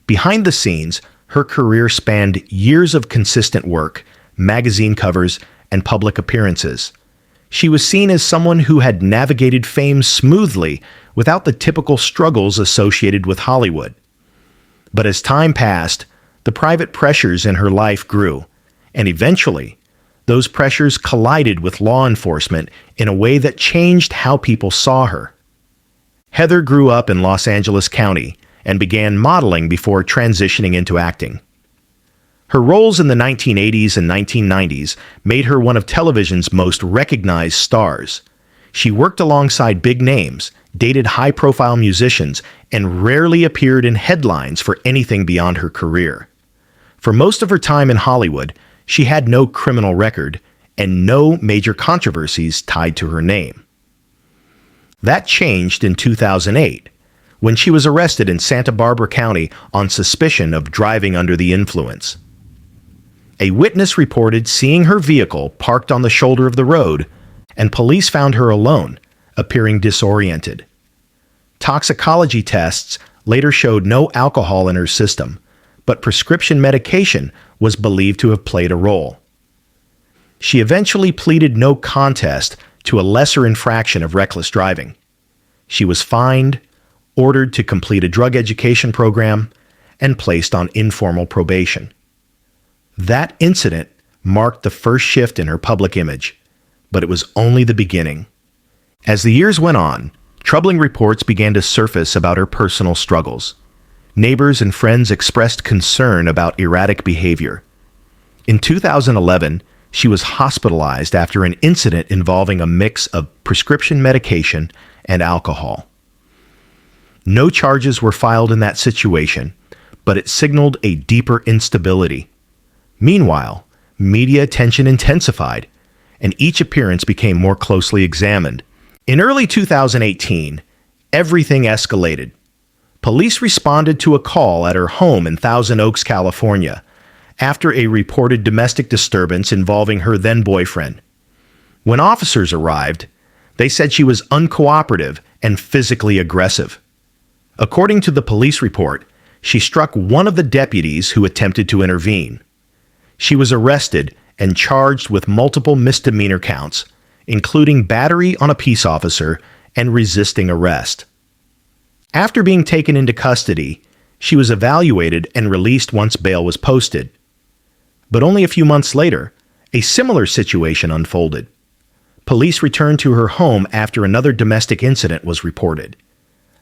Behind the scenes, her career spanned years of consistent work, magazine covers, and public appearances. She was seen as someone who had navigated fame smoothly without the typical struggles associated with Hollywood. But as time passed, the private pressures in her life grew, and eventually, those pressures collided with law enforcement in a way that changed how people saw her. Heather grew up in Los Angeles County and began modeling before transitioning into acting. Her roles in the 1980s and 1990s made her one of television's most recognized stars. She worked alongside big names, dated high-profile musicians, and rarely appeared in headlines for anything beyond her career. For most of her time in Hollywood, she had no criminal record and no major controversies tied to her name. That changed in 2008, when she was arrested in Santa Barbara County on suspicion of driving under the influence. A witness reported seeing her vehicle parked on the shoulder of the road, and police found her alone, appearing disoriented. Toxicology tests later showed no alcohol in her system, but prescription medication was believed to have played a role. She eventually pleaded no contest to a lesser infraction of reckless driving. She was fined, ordered to complete a drug education program, and placed on informal probation. That incident marked the first shift in her public image, but it was only the beginning. As the years went on, troubling reports began to surface about her personal struggles. Neighbors and friends expressed concern about erratic behavior. In 2011, she was hospitalized after an incident involving a mix of prescription medication and alcohol. No charges were filed in that situation, but it signaled a deeper instability. Meanwhile, media attention intensified, and each appearance became more closely examined. In early 2018, everything escalated. Police responded to a call at her home in Thousand Oaks, California, after a reported domestic disturbance involving her then-boyfriend. When officers arrived, they said she was uncooperative and physically aggressive. According to the police report, she struck one of the deputies who attempted to intervene. She was arrested and charged with multiple misdemeanor counts, including battery on a peace officer and resisting arrest. After being taken into custody, she was evaluated and released once bail was posted. But only a few months later, a similar situation unfolded. Police returned to her home after another domestic incident was reported.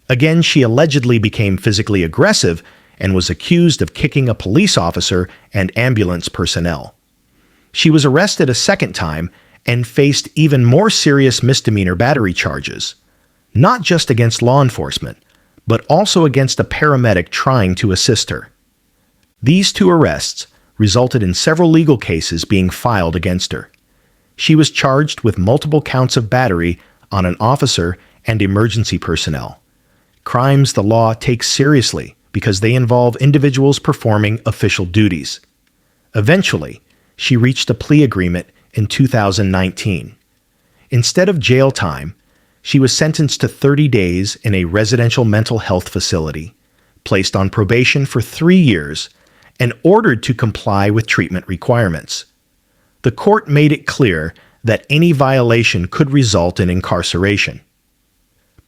Again, she allegedly became physically aggressive and was accused of kicking a police officer and ambulance personnel. She was arrested a second time and faced even more serious misdemeanor battery charges, not just against law enforcement, but also against a paramedic trying to assist her. These two arrests resulted in several legal cases being filed against her. She was charged with multiple counts of battery on an officer and emergency personnel, crimes the law takes seriously because they involve individuals performing official duties. Eventually, she reached a plea agreement in 2019. Instead of jail time, she was sentenced to 30 days in a residential mental health facility, placed on probation for 3 years, and ordered to comply with treatment requirements. The court made it clear that any violation could result in incarceration.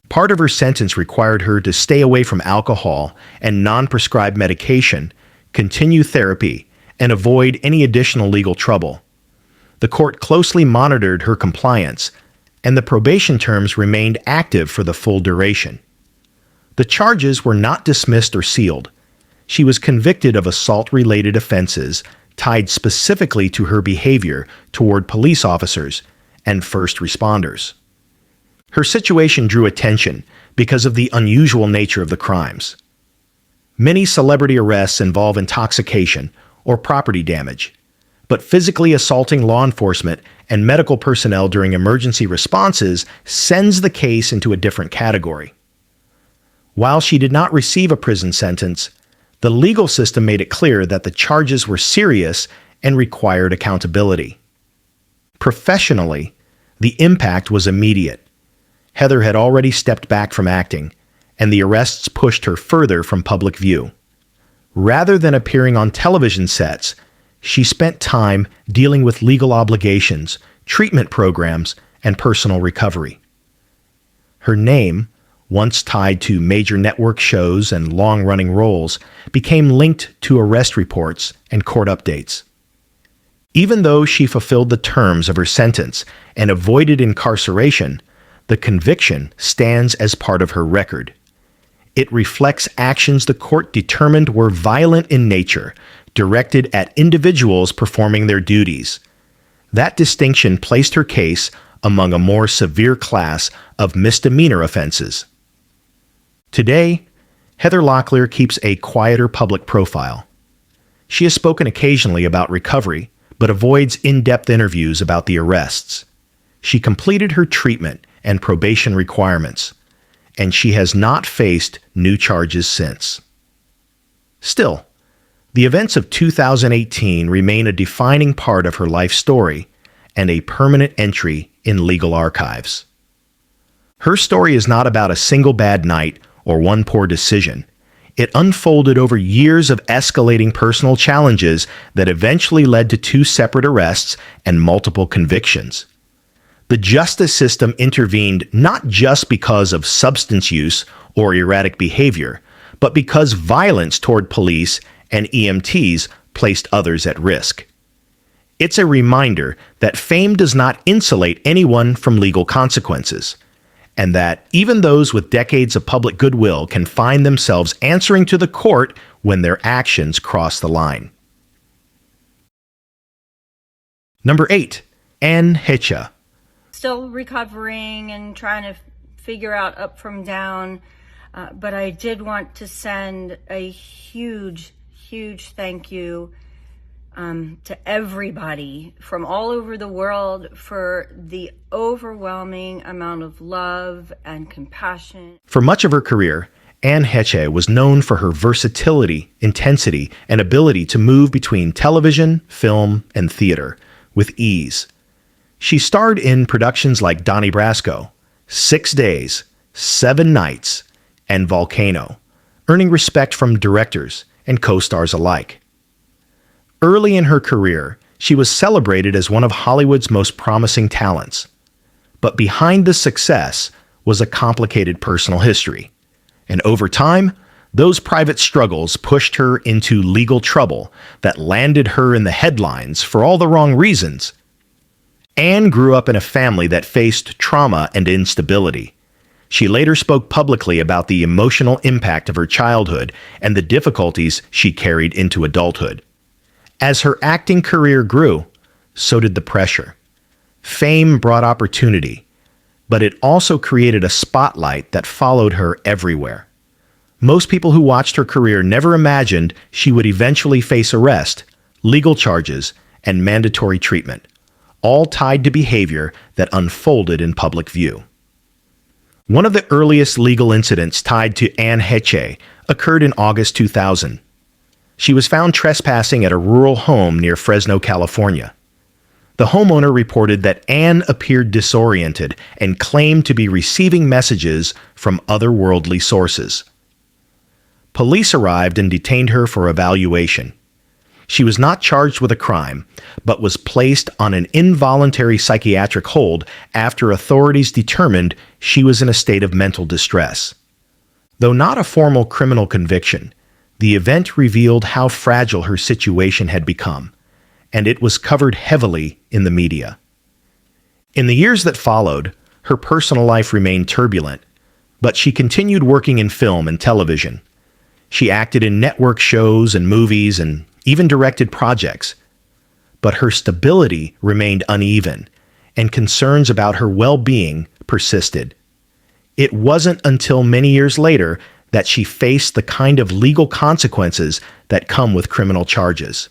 Part of her sentence required her to stay away from alcohol and non-prescribed medication, continue therapy, and avoid any additional legal trouble. The court closely monitored her compliance, and the probation terms remained active for the full duration. The charges were not dismissed or sealed. She was convicted of assault-related offenses tied specifically to her behavior toward police officers and first responders. Her situation drew attention because of the unusual nature of the crimes. Many celebrity arrests involve intoxication or property damage, but physically assaulting law enforcement and medical personnel during emergency responses sends the case into a different category. While she did not receive a prison sentence, the legal system made it clear that the charges were serious and required accountability. Professionally, the impact was immediate. Heather had already stepped back from acting, and the arrests pushed her further from public view. Rather than appearing on television sets, she spent time dealing with legal obligations, treatment programs, and personal recovery. Her name, once tied to major network shows and long-running roles, became linked to arrest reports and court updates. Even though she fulfilled the terms of her sentence and avoided incarceration, the conviction stands as part of her record. It reflects actions the court determined were violent in nature, directed at individuals performing their duties. That distinction placed her case among a more severe class of misdemeanor offenses. Today, Heather Locklear keeps a quieter public profile. She has spoken occasionally about recovery, but avoids in-depth interviews about the arrests. She completed her treatment and probation requirements, and she has not faced new charges since. Still, the events of 2018 remain a defining part of her life story and a permanent entry in legal archives. Her story is not about a single bad night or one poor decision. It unfolded over years of escalating personal challenges that eventually led to 2 separate arrests and multiple convictions. The justice system intervened not just because of substance use or erratic behavior, but because violence toward police and EMTs placed others at risk. It's a reminder that fame does not insulate anyone from legal consequences, and that even those with decades of public goodwill can find themselves answering to the court when their actions cross the line. Number 8, Heche. Still recovering and trying to figure out up from down, but I did want to send a huge thank you to everybody from all over the world for the overwhelming amount of love and compassion. For much of her career, Anne Heche was known for her versatility, intensity, and ability to move between television, film, and theater with ease. She starred in productions like Donnie Brasco, 6 Days, 7 Nights, and Volcano, earning respect from directors and co-stars alike. Early in her career, she was celebrated as one of Hollywood's most promising talents. But behind the success was a complicated personal history. And over time, those private struggles pushed her into legal trouble that landed her in the headlines for all the wrong reasons. Anne grew up in a family that faced trauma and instability. She later spoke publicly about the emotional impact of her childhood and the difficulties she carried into adulthood. As her acting career grew, so did the pressure. Fame brought opportunity, but it also created a spotlight that followed her everywhere. Most people who watched her career never imagined she would eventually face arrest, legal charges, and mandatory treatment, all tied to behavior that unfolded in public view. One of the earliest legal incidents tied to Anne Heche occurred in August 2000. She was found trespassing at a rural home near Fresno, California. The homeowner reported that Anne appeared disoriented and claimed to be receiving messages from otherworldly sources. Police arrived and detained her for evaluation. She was not charged with a crime, but was placed on an involuntary psychiatric hold after authorities determined she was in a state of mental distress. Though not a formal criminal conviction, the event revealed how fragile her situation had become, and it was covered heavily in the media. In the years that followed, her personal life remained turbulent, but she continued working in film and television. She acted in network shows and movies and even directed projects. But her stability remained uneven, and concerns about her well-being persisted. It wasn't until many years later that she faced the kind of legal consequences that come with criminal charges.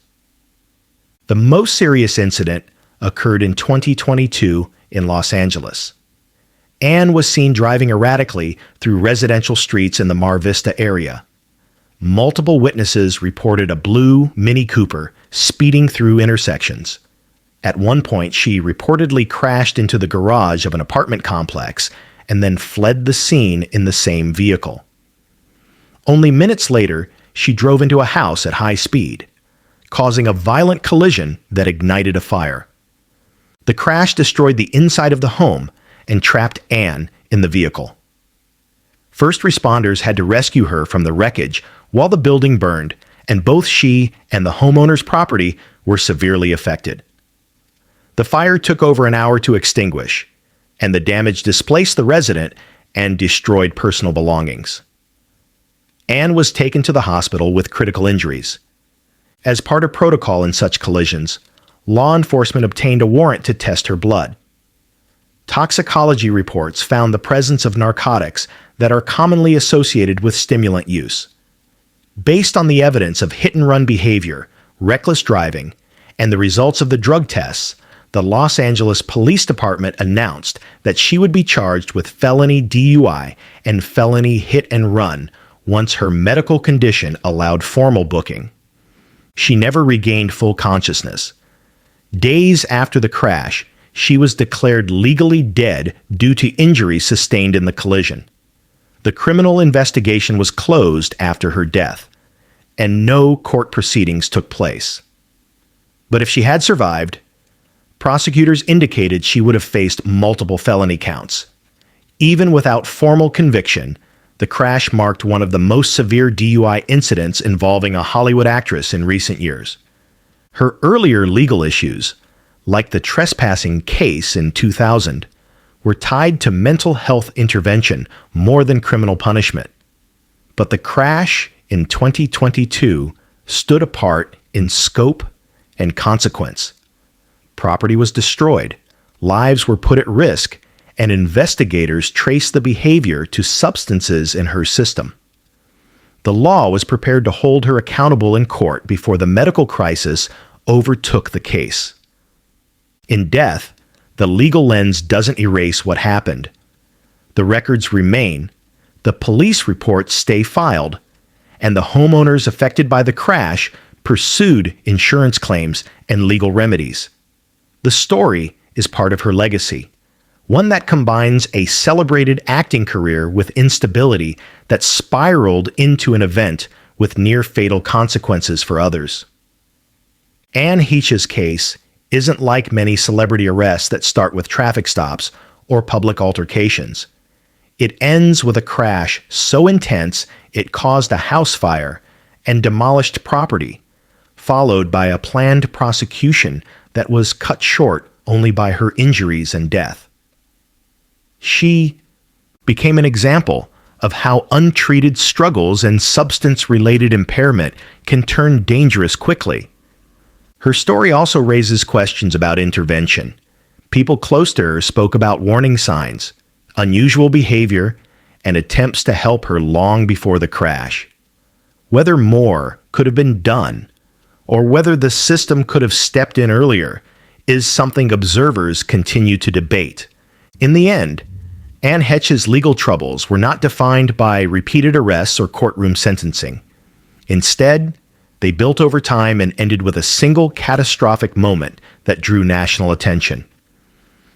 The most serious incident occurred in 2022 in Los Angeles. Anne was seen driving erratically through residential streets in the Mar Vista area. Multiple witnesses reported a blue Mini Cooper speeding through intersections. At one point, she reportedly crashed into the garage of an apartment complex and then fled the scene in the same vehicle. Only minutes later, she drove into a house at high speed, causing a violent collision that ignited a fire. The crash destroyed the inside of the home and trapped Anne in the vehicle. First responders had to rescue her from the wreckage while the building burned, and both she and the homeowner's property were severely affected. The fire took over an hour to extinguish, and the damage displaced the resident and destroyed personal belongings. Anne was taken to the hospital with critical injuries. As part of protocol in such collisions, law enforcement obtained a warrant to test her blood. Toxicology reports found the presence of narcotics that are commonly associated with stimulant use. Based on the evidence of hit-and-run behavior, reckless driving, and the results of the drug tests, the Los Angeles Police Department announced that she would be charged with felony DUI and felony hit-and-run once her medical condition allowed formal booking. She never regained full consciousness. Days after the crash, she was declared legally dead due to injuries sustained in the collision. The criminal investigation was closed after her death, and no court proceedings took place. But if she had survived, prosecutors indicated she would have faced multiple felony counts. Even without formal conviction, the crash marked one of the most severe DUI incidents involving a Hollywood actress in recent years. Her earlier legal issues, like the trespassing case in 2000, were tied to mental health intervention more than criminal punishment. But the crash in 2022 stood apart in scope and consequence. Property was destroyed, lives were put at risk, and investigators traced the behavior to substances in her system. The law was prepared to hold her accountable in court before the medical crisis overtook the case. In death, the legal lens doesn't erase what happened. The records remain, the police reports stay filed, and the homeowners affected by the crash pursued insurance claims and legal remedies. The story is part of her legacy, one that combines a celebrated acting career with instability that spiraled into an event with near-fatal consequences for others. Anne Heche's case isn't like many celebrity arrests that start with traffic stops or public altercations. It ends with a crash so intense it caused a house fire and demolished property, followed by a planned prosecution that was cut short only by her injuries and death. She became an example of how untreated struggles and substance-related impairment can turn dangerous quickly. Her story also raises questions about intervention. People close to her spoke about warning signs, unusual behavior, and attempts to help her long before the crash. Whether more could have been done, or whether the system could have stepped in earlier, is something observers continue to debate. In the end, Anne Heche's legal troubles were not defined by repeated arrests or courtroom sentencing. Instead, they built over time and ended with a single catastrophic moment that drew national attention.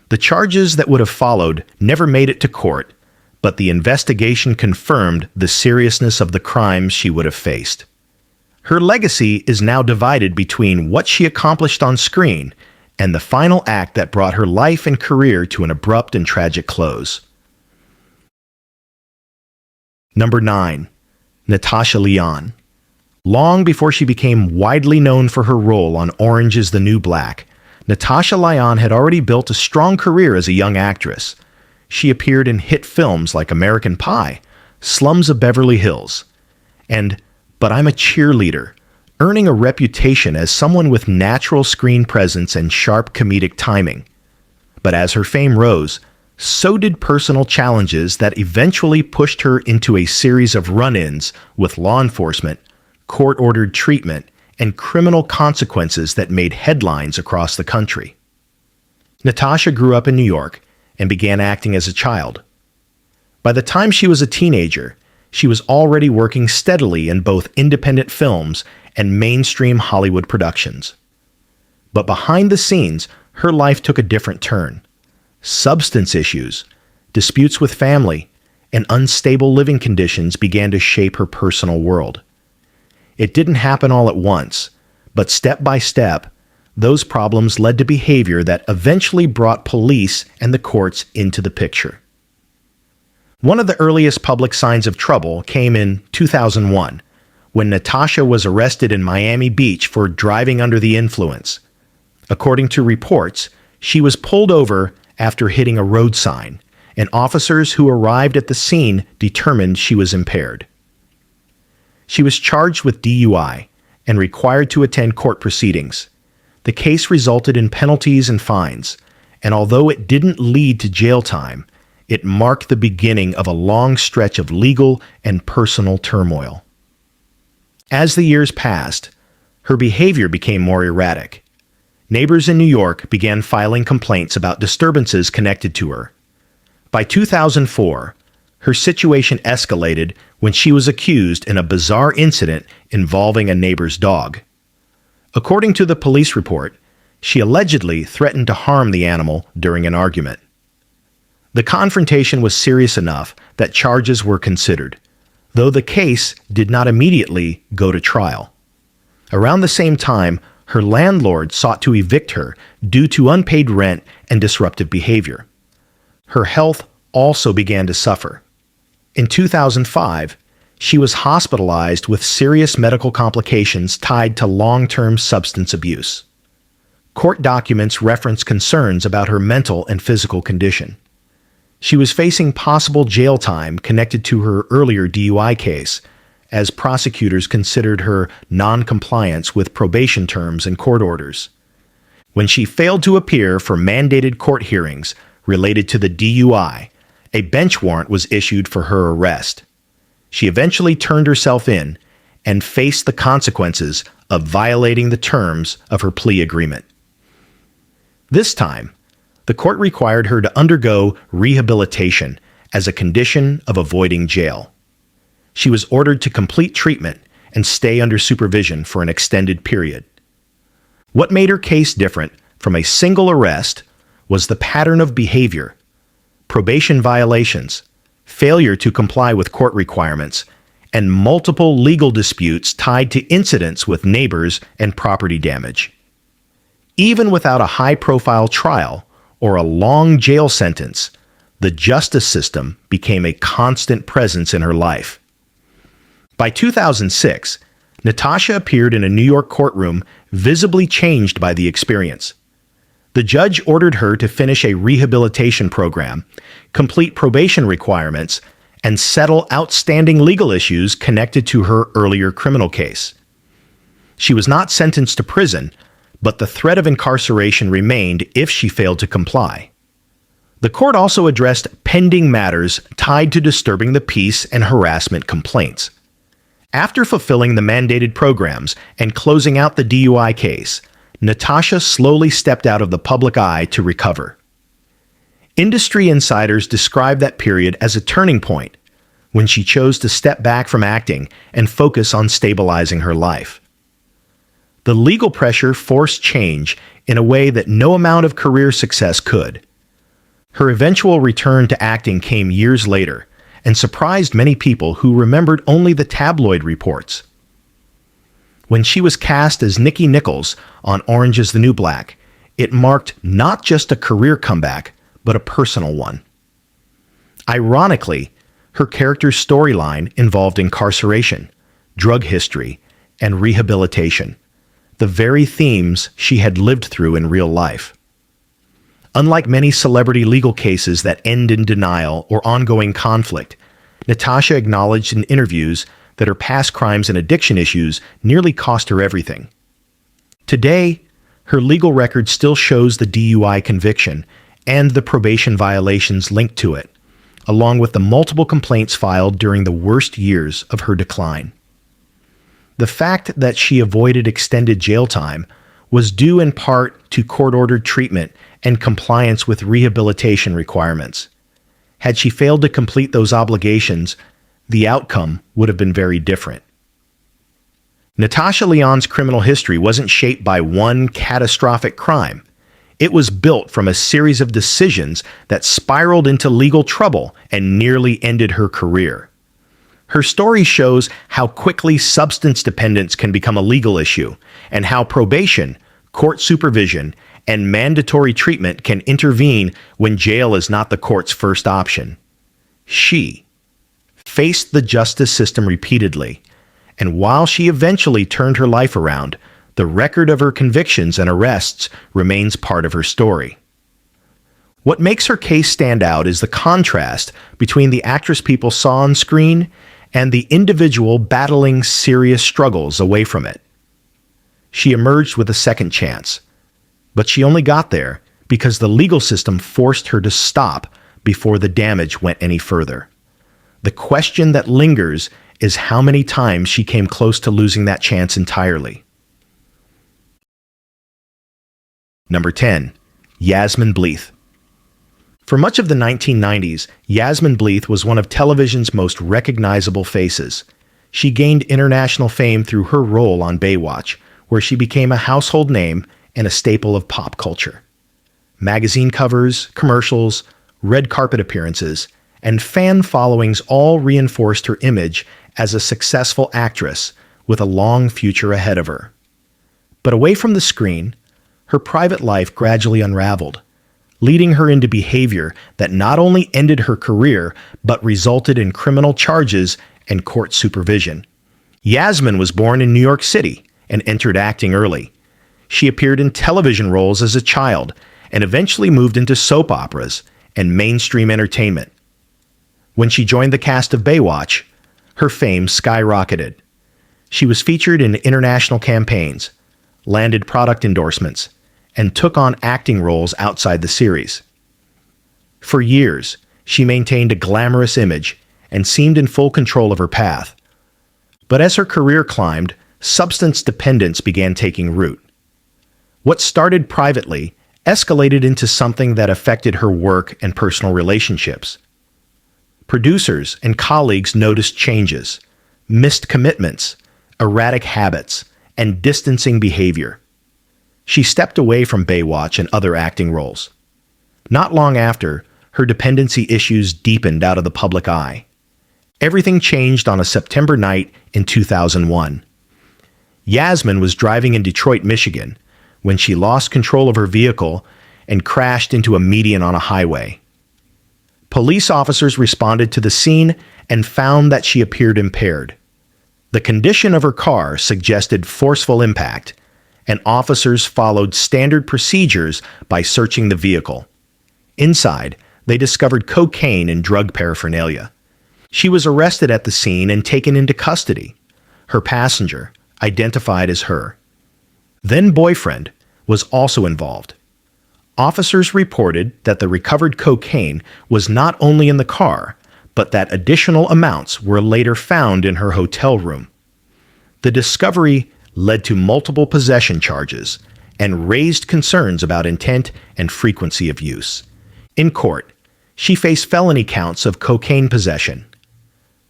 The charges that would have followed never made it to court, but the investigation confirmed the seriousness of the crimes she would have faced. Her legacy is now divided between what she accomplished on screen and the final act that brought her life and career to an abrupt and tragic close. Number 9. Natasha Lyonne. Long before she became widely known for her role on Orange is the New Black, Natasha Lyonne had already built a strong career as a young actress. She appeared in hit films like American Pie, Slums of Beverly Hills, and But I'm a Cheerleader, earning a reputation as someone with natural screen presence and sharp comedic timing. But as her fame rose, so did personal challenges that eventually pushed her into a series of run-ins with law enforcement, court-ordered treatment, and criminal consequences that made headlines across the country. Natasha grew up in New York and began acting as a child. By the time she was a teenager, she was already working steadily in both independent films and mainstream Hollywood productions. But behind the scenes, her life took a different turn. Substance issues, disputes with family, and unstable living conditions began to shape her personal world. It didn't happen all at once, but step by step, those problems led to behavior that eventually brought police and the courts into the picture. One of the earliest public signs of trouble came in 2001, when Natasha was arrested in Miami Beach for driving under the influence. According to reports, she was pulled over after hitting a road sign, and officers who arrived at the scene determined she was impaired. She was charged with DUI and required to attend court proceedings. The case resulted in penalties and fines, and although it didn't lead to jail time, it marked the beginning of a long stretch of legal and personal turmoil. As the years passed, her behavior became more erratic. Neighbors in New York began filing complaints about disturbances connected to her. By 2004, her situation escalated when she was accused in a bizarre incident involving a neighbor's dog. According to the police report, she allegedly threatened to harm the animal during an argument. The confrontation was serious enough that charges were considered, though the case did not immediately go to trial. Around the same time, her landlord sought to evict her due to unpaid rent and disruptive behavior. Her health also began to suffer. In 2005, she was hospitalized with serious medical complications tied to long-term substance abuse. Court documents reference concerns about her mental and physical condition. She was facing possible jail time connected to her earlier DUI case, as prosecutors considered her non-compliance with probation terms and court orders. When she failed to appear for mandated court hearings related to the DUI, a bench warrant was issued for her arrest. She eventually turned herself in and faced the consequences of violating the terms of her plea agreement. This time, the court required her to undergo rehabilitation as a condition of avoiding jail. She was ordered to complete treatment and stay under supervision for an extended period. What made her case different from a single arrest was the pattern of behavior, probation violations, failure to comply with court requirements, and multiple legal disputes tied to incidents with neighbors and property damage. Even without a high-profile trial or a long jail sentence, the justice system became a constant presence in her life. By 2006, Natasha appeared in a New York courtroom visibly changed by the experience. The judge ordered her to finish a rehabilitation program, complete probation requirements, and settle outstanding legal issues connected to her earlier criminal case. She was not sentenced to prison, but the threat of incarceration remained if she failed to comply. The court also addressed pending matters tied to disturbing the peace and harassment complaints. After fulfilling the mandated programs and closing out the DUI case, Natasha slowly stepped out of the public eye to recover. Industry insiders describe that period as a turning point, when she chose to step back from acting and focus on stabilizing her life. The legal pressure forced change in a way that no amount of career success could. Her eventual return to acting came years later and surprised many people who remembered only the tabloid reports. When she was cast as Nikki Nichols on Orange is the New Black, it marked not just a career comeback, but a personal one. Ironically, her character's storyline involved incarceration, drug history, and rehabilitation, the very themes she had lived through in real life. Unlike many celebrity legal cases that end in denial or ongoing conflict, Natasha acknowledged in interviews that her past crimes and addiction issues nearly cost her everything. Today, her legal record still shows the DUI conviction and the probation violations linked to it, along with the multiple complaints filed during the worst years of her decline. The fact that she avoided extended jail time was due in part to court-ordered treatment and compliance with rehabilitation requirements. Had she failed to complete those obligations, the outcome would have been very different. Natasha Lyonne's criminal history wasn't shaped by one catastrophic crime. It was built from a series of decisions that spiraled into legal trouble and nearly ended her career. Her story shows how quickly substance dependence can become a legal issue, and how probation, court supervision, and mandatory treatment can intervene when jail is not the court's first option. She faced the justice system repeatedly, and while she eventually turned her life around, the record of her convictions and arrests remains part of her story. What makes her case stand out is the contrast between the actress people saw on screen and the individual battling serious struggles away from it. She emerged with a second chance, but she only got there because the legal system forced her to stop before the damage went any further. The question that lingers is how many times she came close to losing that chance entirely. Number 10. Yasmine Bleeth. For much of the 1990s, Yasmine Bleeth was one of television's most recognizable faces. She gained international fame through her role on Baywatch, where she became a household name and a staple of pop culture. Magazine covers, commercials, red carpet appearances, and fan followings all reinforced her image as a successful actress with a long future ahead of her. But away from the screen, her private life gradually unraveled, leading her into behavior that not only ended her career, but resulted in criminal charges and court supervision. Yasmine was born in New York City and entered acting early. She appeared in television roles as a child and eventually moved into soap operas and mainstream entertainment. When she joined the cast of Baywatch, her fame skyrocketed. She was featured in international campaigns, landed product endorsements, and took on acting roles outside the series. For years, she maintained a glamorous image and seemed in full control of her path. But as her career climbed, substance dependence began taking root. What started privately escalated into something that affected her work and personal relationships. Producers and colleagues noticed changes, missed commitments, erratic habits, and distancing behavior. She stepped away from Baywatch and other acting roles. Not long after, her dependency issues deepened out of the public eye. Everything changed on a September night in 2001. Yasmine was driving in Detroit, Michigan, when she lost control of her vehicle and crashed into a median on a highway. Police officers responded to the scene and found that she appeared impaired. The condition of her car suggested forceful impact, and officers followed standard procedures by searching the vehicle. Inside, they discovered cocaine and drug paraphernalia. She was arrested at the scene and taken into custody. Her passenger, identified as her then-boyfriend, was also involved. Officers reported that the recovered cocaine was not only in the car, but that additional amounts were later found in her hotel room. The discovery led to multiple possession charges and raised concerns about intent and frequency of use. In court, she faced felony counts of cocaine possession.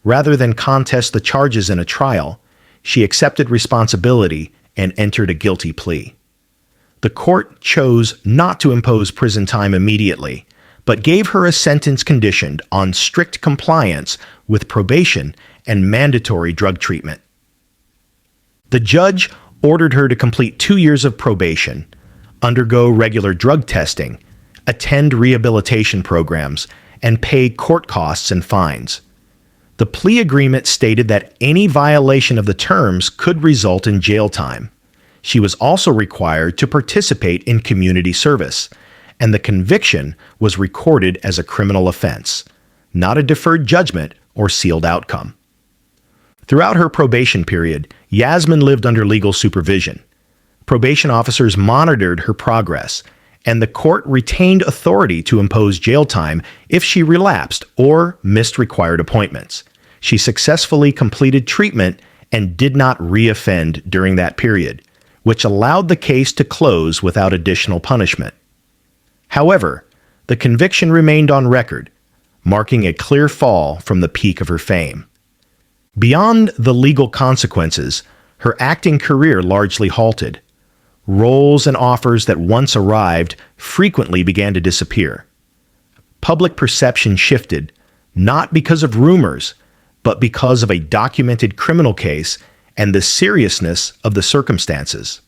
Rather than contest the charges in a trial, she accepted responsibility and entered a guilty plea. The court chose not to impose prison time immediately, but gave her a sentence conditioned on strict compliance with probation and mandatory drug treatment. The judge ordered her to complete 2 years of probation, undergo regular drug testing, attend rehabilitation programs, and pay court costs and fines. The plea agreement stated that any violation of the terms could result in jail time. She was also required to participate in community service, and the conviction was recorded as a criminal offense, not a deferred judgment or sealed outcome. Throughout her probation period, Yasmine lived under legal supervision. Probation officers monitored her progress, and the court retained authority to impose jail time if she relapsed or missed required appointments. She successfully completed treatment and did not reoffend during that period, which allowed the case to close without additional punishment. However, the conviction remained on record, marking a clear fall from the peak of her fame. Beyond the legal consequences, her acting career largely halted. Roles and offers that once arrived frequently began to disappear. Public perception shifted, not because of rumors, but because of a documented criminal case and the seriousness of the circumstances.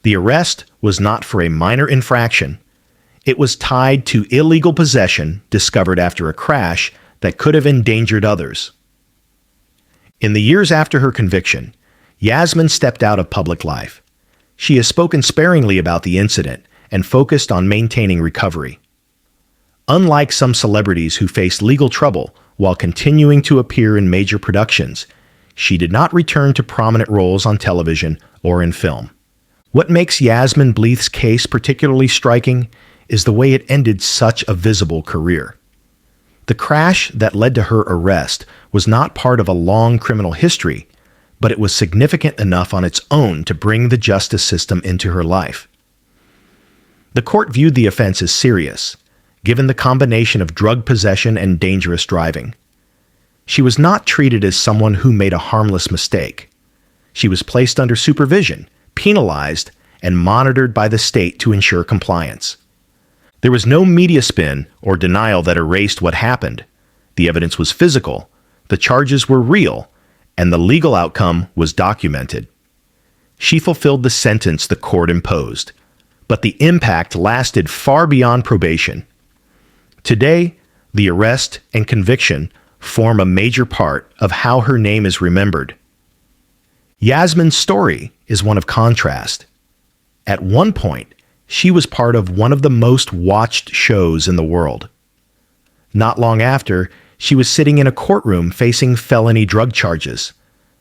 The arrest was not for a minor infraction. It was tied to illegal possession discovered after a crash that could have endangered others. In the years after her conviction, Yasmine stepped out of public life. She has spoken sparingly about the incident and focused on maintaining recovery. Unlike some celebrities who faced legal trouble while continuing to appear in major productions, she did not return to prominent roles on television or in film. What makes Yasmine Bleeth's case particularly striking is the way it ended such a visible career. The crash that led to her arrest was not part of a long criminal history, but it was significant enough on its own to bring the justice system into her life. The court viewed the offense as serious, given the combination of drug possession and dangerous driving. She was not treated as someone who made a harmless mistake. She was placed under supervision, penalized, and monitored by the state to ensure compliance. There was no media spin or denial that erased what happened. The evidence was physical, the charges were real, and the legal outcome was documented. She fulfilled the sentence the court imposed, but the impact lasted far beyond probation. Today, the arrest and conviction form a major part of how her name is remembered. Yasmine's story is one of contrast. At one point, she was part of one of the most watched shows in the world. Not long after, she was sitting in a courtroom facing felony drug charges.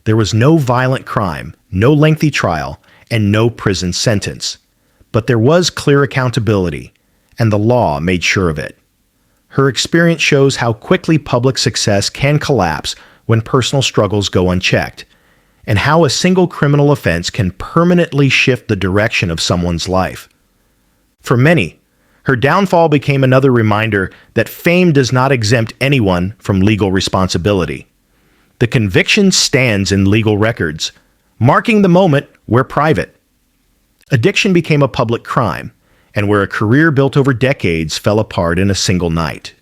There was no violent crime, no lengthy trial, and no prison sentence. But there was clear accountability, and the law made sure of it. Her experience shows how quickly public success can collapse when personal struggles go unchecked, and how a single criminal offense can permanently shift the direction of someone's life. For many, her downfall became another reminder that fame does not exempt anyone from legal responsibility. The conviction stands in legal records, marking the moment where private. Addiction became a public crime, and where a career built over decades fell apart in a single night.